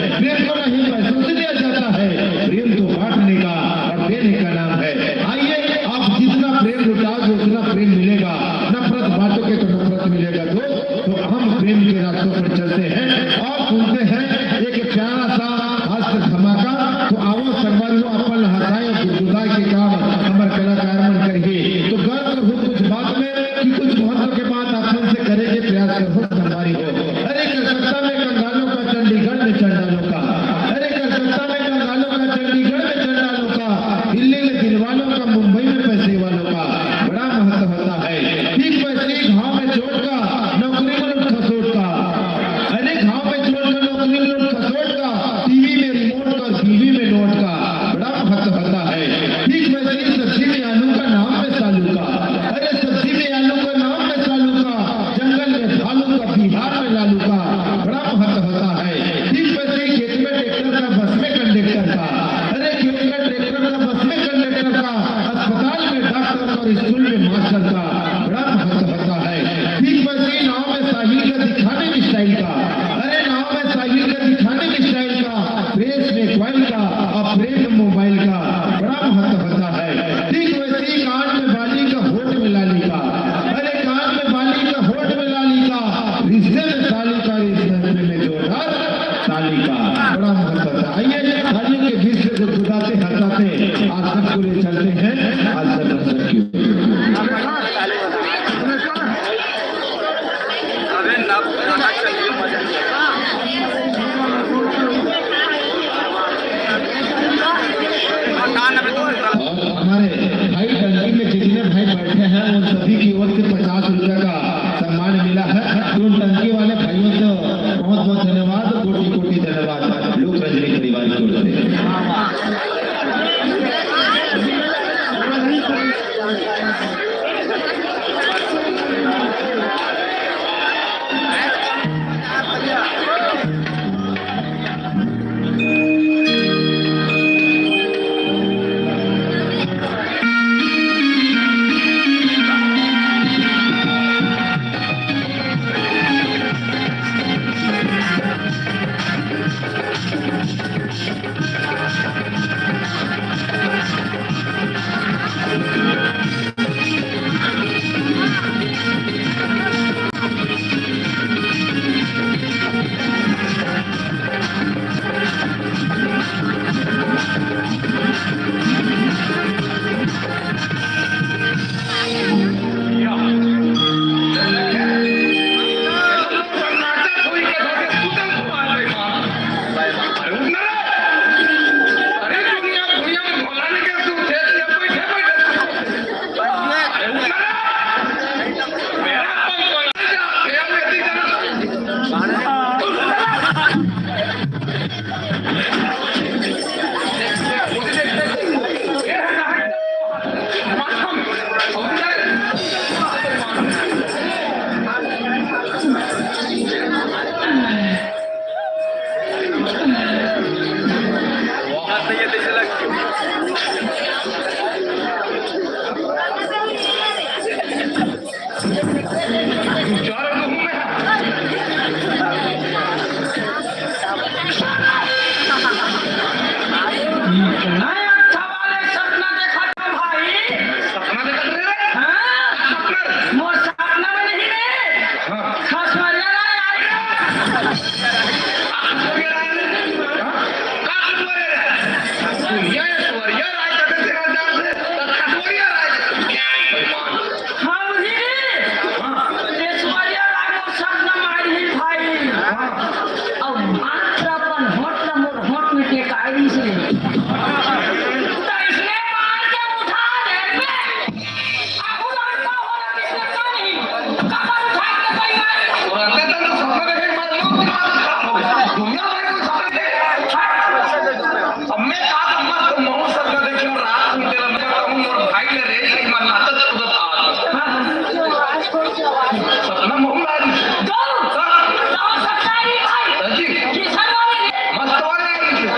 प्रेम को नहीं पैसों से दिया जाता है, प्रेम तो बांटने का और देने का नाम है। आइए, आप जितना प्रेम लुटाओगे उतना प्रेम मिलेगा, नफरत बांटोगे तो नफरत मिलेगा। तो हम प्रेम के रास्तों पर चलते हैं और सुनते हैं एक प्यारा सा हास्य धमाका। तो आओ संगवारियों, अपन हंसाए और गुदगुदाए के काम हमारे कलाकार मन करिए। तो गर्व करूँ कुछ बात में कि कुछ महत्व के बात आप से करेंगे, प्रयास करो संगवारी हो। अरे कलकत्ता में कंगालों का, चंडीगढ़ में चंडालों का, अरे कलकत्ता में कंगालों का, चंडीगढ़ में चंडालों का, दिल्ली में दिलवालों का, मुंबई में पैसे वालों का बड़ा महत्व होता है। ठीक वैसे ही घाव में चोट का, नौकरी में लूट खसोट का, अरे घाव में चोट का, नौकरी में लूट खसोट का, टीवी में रिमोट का, बीवी में नोट का बड़ा महत्व होता है। ठीक वैसे ही सब्जी में आलू का, नाम में सालू का, अरे सब्जी में आलू का, नाम में सालू का, जंगल में भालू का, बिहार में लालू का बड़ा महत्व होता है। ठीक वैसे ही खेत में ट्रैक्टर का, बस में कंडक्टर का, अरे खेत में ट्रैक्टर का, बस में कंडक्टर का, अस्पताल में डॉक्टर का और स्कूल में मास्टर का बड़ा महत्व होता है। ठीक वैसे ही नाव में साहिल का, दिखाने की स्टाइल का, अरे नाव में साहिल का, दिखाने की स्टाइल का, प्रेस में क्वाइल का और प्रेम में मोबाइल का बड़ा महत्व होता है। ठीक वैसे ही कान में बाली का, होठ में लाली का, अरे कान में बाली का, होठ में लाली का, रिश्ते में साली का, रिश्ते में जोड़दार साली का बड़ा महत्व होता है। आइए सालियों के बीच से गुदगुदाते हंसाते आज सबको ले चलते हैं। आज हमारे भाई टंकी में जितने भाई बैठे हैं उन सभी की ओर से 50 रुपए का सम्मान मिला है। तो उन टंकी वाले भाइयों को बहुत बहुत धन्यवाद, कोटि कोटि धन्यवाद लोक रजनी परिवार की ओर से।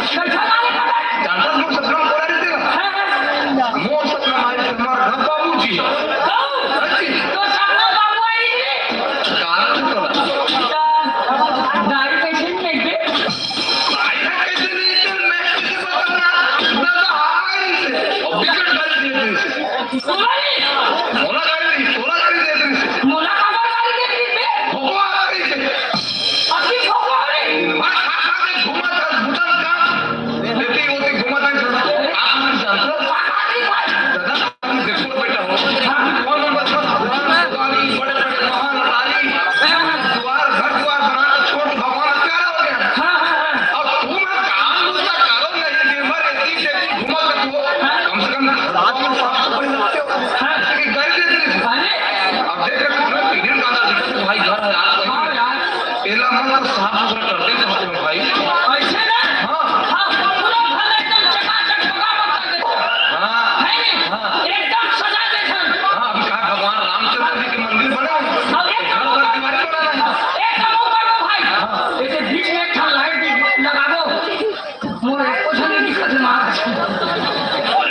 सरकारी साफ सुथरा करते कहाँ तुम भाई? ऐसे ना हाँ पूरा घर एकदम चकाचक बगावत कर देता हाँ है नहीं एकदम सजा देता हाँ, अभी कहा भगवान रामचंद्र जी के मंदिर बना है। अब एक काम घर दिवाली बनाना है। एक काम करो भाई इसे बीच में एक ठन लाइट लगा दो मोरे कुछ नहीं दिक्कत है मार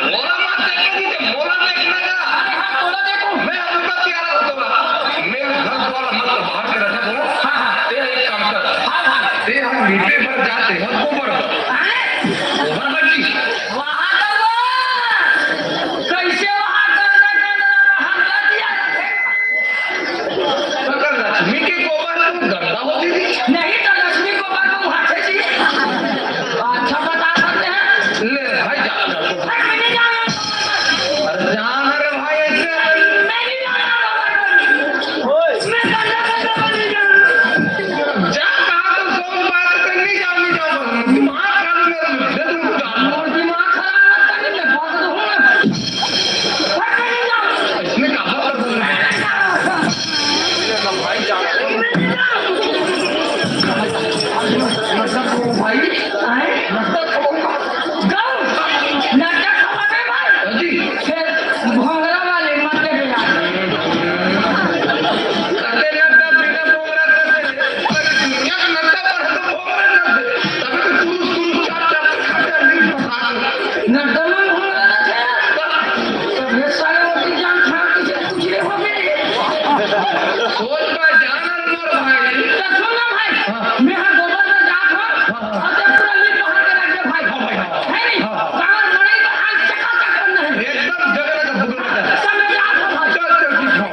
बोला मत देखने दीजिए, बोला देखने का। अरे हाँ बोलो देखो मैं अभी बात कह रहा था तोरा। मेरे घर वाला मतलब बाहर के रखा बोलो। हाँ ते एक काम कर। हाँ हाँ ते हम मीटे पर जाते हैं गोबर गोबर बच्ची। वहाँ करो कैसे वहाँ गंदा हमला दिया अगर लक्ष्मी के गोबर में गंदा होती थी नहीं तो लक्ष्मी को बात वहाँ से जी अच्छा बता सकते हैं ले भाई जा मैं नहीं जाना अरे जान रे भाई ऐसे मैं नहीं जाना मैं गंदा बनी जाऊँ जा कहा तो कौन बात करनी जाऊंगी जाऊंगा दिमाग खराब मेरा मुझे तुम जान और दिमाग खराब मत करने मैं बहुत हूँ मैं नहीं जाऊँ इसमें कहा कर बोल रहा है भाई जान भाई आए गाओ नाटक हमारे भाई जी फिर भोंगरा वाले मरते भी करते रहता बिना बोला करते पर दुनिया का नक्शा पर है तो बोल रहे तभी तो कुरुस चाप चाप खाते नहीं पता नटल में भोंगरा थे तो ये सारे रोटी जान खा के कुछ नहीं हो गए सोच का जान मोर भाई देखो ना भाई मैं हाँ गोबर में जात हूँ और जब पूरा लीप बहा के रख दे भाई है नहीं कहाँ मरे तो आज चकाचक करना है एकदम जगह का बुरा है सब में जात हूँ भाई चल चल ठीक हो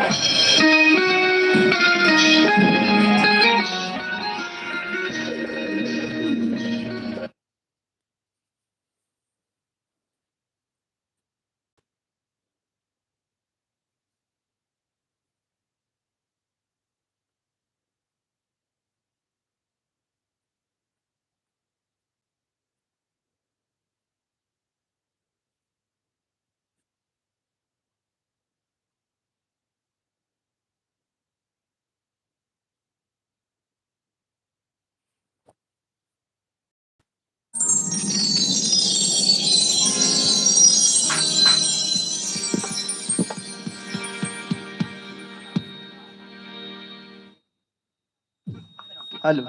हेलो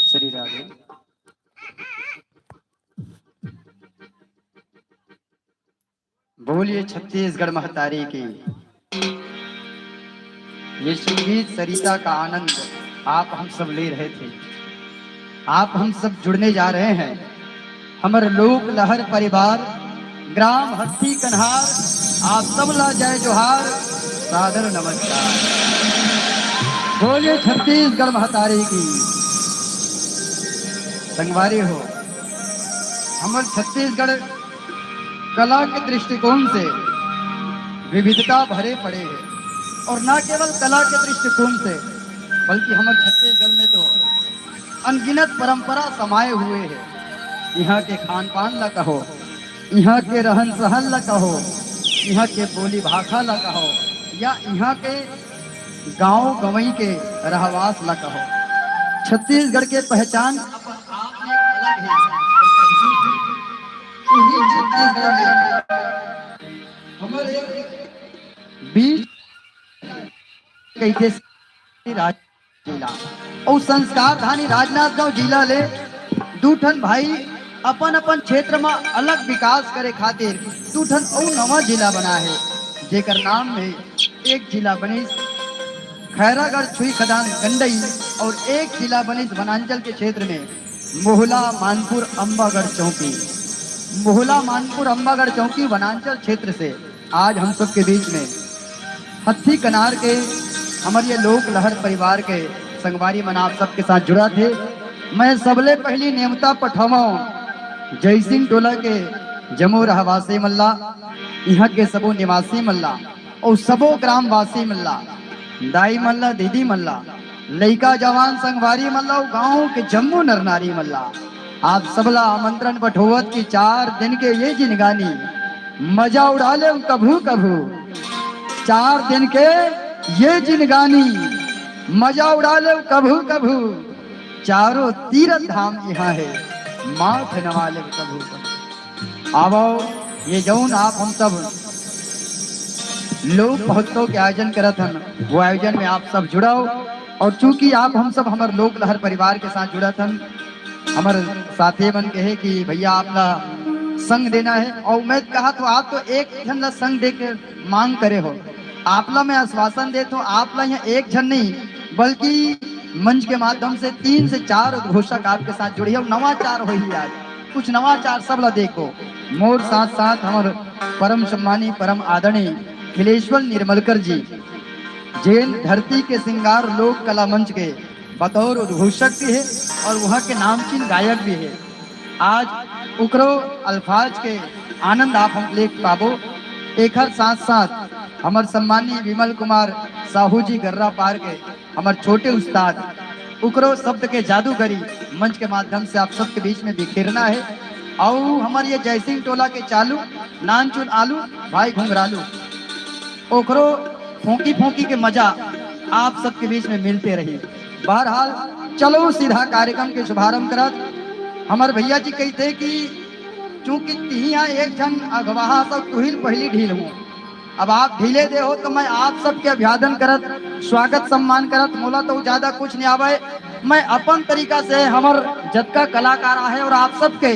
श्री राधे। बोलिए छत्तीसगढ़ महतारी की। ये संगीत सरिता का आनंद आप हम सब ले रहे थे, आप हम सब जुड़ने जा रहे हैं। हमारे लोक लहर परिवार ग्राम हट्टी कन्हार आप सब ला जय जोहार सादर नमस्कार। बोलिए छत्तीसगढ़ महतारी की। संगवारी हो हमारे छत्तीसगढ़ कला के दृष्टिकोण से विविधता भरे पड़े हैं और न केवल कला के दृष्टिकोण से बल्कि हमारे छत्तीसगढ़ में तो अनगिनत परंपरा समाये हुए हैं। यहाँ के खान पान ला कहो, यहाँ के रहन सहन ला कहो, यहाँ के बोली भाषा ला कहो या यहाँ के गांव गवई के रहवास ला कहो, छत्तीसगढ़ के पहचान हमारे बीच जिला और संस्कार धानी राजनांदगांव जिला ले दूठन भाई अपन अपन क्षेत्र में अलग विकास करे खातिर दूठन और नवा जिला बना है, जेकर नाम में एक जिला बनी खैरागढ़ छुई खदान गंडई और एक जिला बनी वनांचल के क्षेत्र में मोहला मानपुर अम्बागढ़ चौकी। मोहला मानपुर अम्बागढ़ चौकी वनांचल क्षेत्र से आज हम सब के बीच में हत्थी कनार के हमारे ये लोक लहर परिवार के संगवारी मन आप सबके साथ जुड़ा थे। मैं सबले पहली नेमता पठावा जयसिंह टोला के जमो रहवासी मल्ला, यहाँ के सबो निवासी मल्ला और सबो ग्रामवासी मल्ला, दाई मल्ला, दीदी मल्ला, लइका जवान संगवारी मल्ला और गाँव के जम्मू नरनारी मल्ला, आप सबला आमंत्रण पठोवत की 4 दिन के ये जिनगानी मजा उड़ा ले कभू कभू। 4 दिन के ये जिनगानी मजा उड़ा ले कभू कभू। चारों तीर्थ धाम यहाँ है, माथ नवाले प्रभु को। आवो ये जौन आप हम सब लोग महोत्सव के आयोजन करत हन, वो आयोजन में आप सब जुड़ाओ। और चूंकि आप हम सब हमारे लोक लहर परिवार के साथ जुड़त हन, हमारे साथी बन के है कि भैया आपला संग देना है। और मैं कहा तो आप तो एक जन ला संग दे के मांग करे हो, आपला मैं आश्वासन दे तो आपला यहाँ एक जन नहीं बल्कि मंच के माध्यम से 3 से 4 उद्घोषक आपके साथ जुड़ी है। नवाचार हो ही आज कुछ नवाचार सब ला देखो। मोर साथ साथ हमारे परम सम्मानी परम आदरणीय खिलेश्वर निर्मलकर जी, जैन धरती के श्रृंगार लोक कला मंच के बतौर उद्घोषक भी है और वहाँ के नामचीन गायक भी है। आज उकरो अल्फाज के आनंद आप हम ले पाबो। एक हर साथ साथ हमारे सम्मानी विमल कुमार साहू जी गर्रा पार के हमारे छोटे उस्ताद उकरो शब्द के जादूगरी मंच के माध्यम से आप सबके बीच में बिखेरना है। और हमारे ये जयसिंह टोला के चालू नानचुन आलू भाई घुंघरालू ओकरो फूंकी फूंकी के मजा आप सबके बीच में मिलते रही। बहरहाल चलो सीधा कार्यक्रम के शुभारंभ करत। हमारे भैया जी कहते कि चूंकि तिहिया एक जन अगवाहा सब तुहिल पहली ढील हूँ, अब आप ढीले दे हो तो मैं आप सबके अभिवादन करत स्वागत सम्मान करत मोला तो ज्यादा कुछ नहीं आवे। मैं अपन तरीका से हमार जतका कलाकार है और आप सबके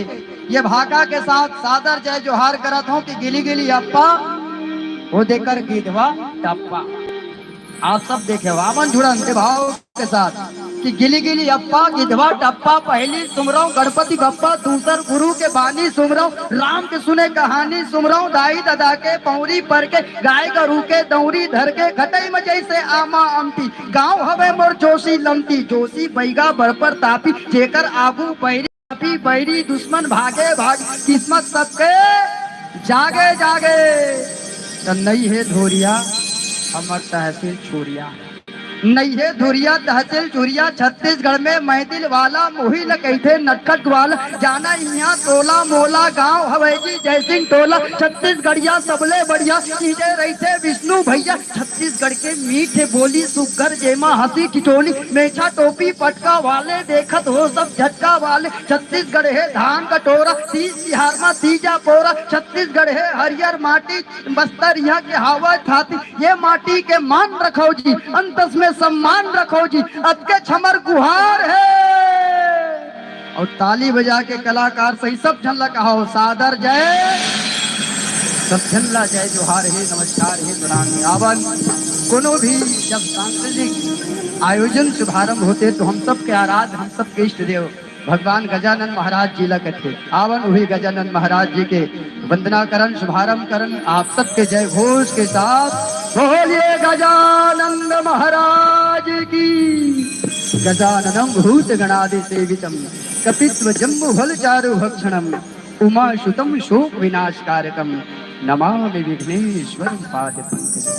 ये भाका के साथ सादर जय जोहार करत हूँ कि गिली गिली अप्पा वो देकर गीतवा टप्पा। आप सब देखे वामन जुड़न के भाव के साथ कि गिली गिली अप्पा गिधवा टप्पा, पहली सुमरो गणपति बप्पा, दूसर गुरु के बानी सुमरो, राम के सुने कहानी सुमरो, दाई दादा के पौरी पर के गाय गरू के दौरी धर के घटई में जैसे आमा अमती, गाँव हवे मोर जोशी लमती, जोशी बैगा बरपर तापी, जेकर आगू बैरी तापी बैरी दुश्मन भागे भाग, किस्मत सबके जागे जागे। नई है धोरिया हमर तहसील छोरिया, नहीं है धुरिया तहसील चुरिया, छत्तीसगढ़ में मैदिल वाला मोही न कहते नटखट वाला, जाना यहाँ टोला मोला गांव हवेजी जयसिंह टोला, छत्तीसगढ़िया सबले बढ़िया इजे रहते विष्णु भैया, छत्तीसगढ़ के मीठे बोली सुगर जेमा हंसी ठिठोली, मेछा टोपी पटका वाले देखत हो सब झटका वाले, छत्तीसगढ़ है धान कटोरा, तीज तिहार में तीजा पोरा, छत्तीसगढ़ है हरियर माटी, बस्तर यहाँ के हवा खाती, ये माटी के मान रखो जी, अंतस में सम्मान रखो जी, अतके छमर गुहार है। और ताली बजा के कलाकार सही सब झल्ला कहो सादर जय, सब झल्ला जय जोहार है नमस्कार है दुरानी आवन। कोनो भी जब सांस्कृतिक आयोजन शुभारंभ होते तो हम सब के आराध्य हम सब के इष्ट देव भगवान गजानन महाराज जी ला कथे आवन, वही गजानन महाराज जी के वंदना करन शुभारंभ करन आप सबके जय घोष के साथ बोलिए गजानन महाराज की। गजाननम भूत गणादि सेवितम कपित्व जम्बु फल चारु भक्षणम उमा शुतम शोक विनाश कारकम नमामि विघ्नेश्वर पाद पंकजम।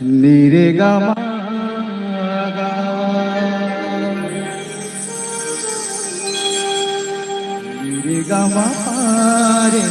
नीरे गा नीरे गा रे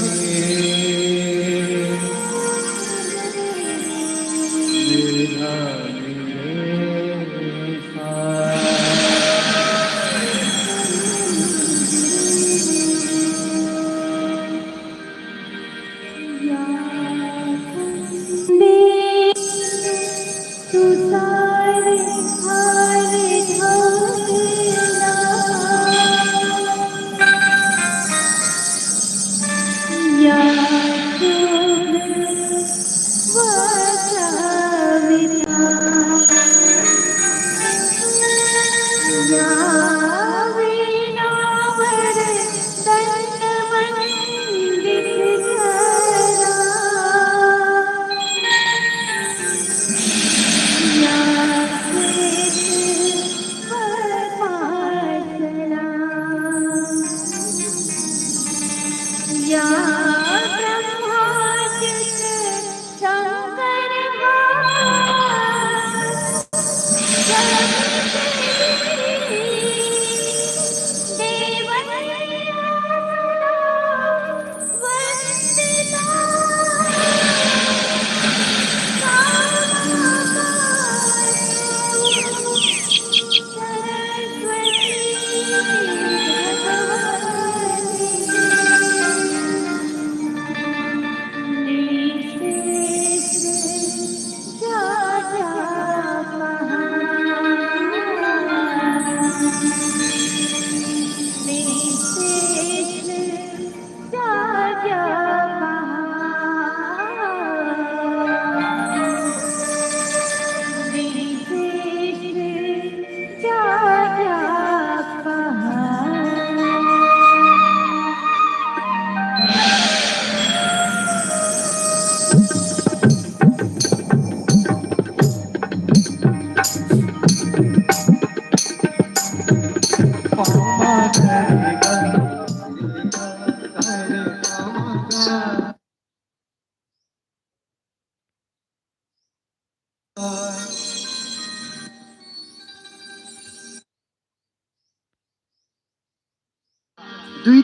द्वि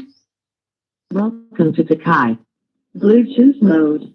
Welcome to Takai. Bluetooth mode.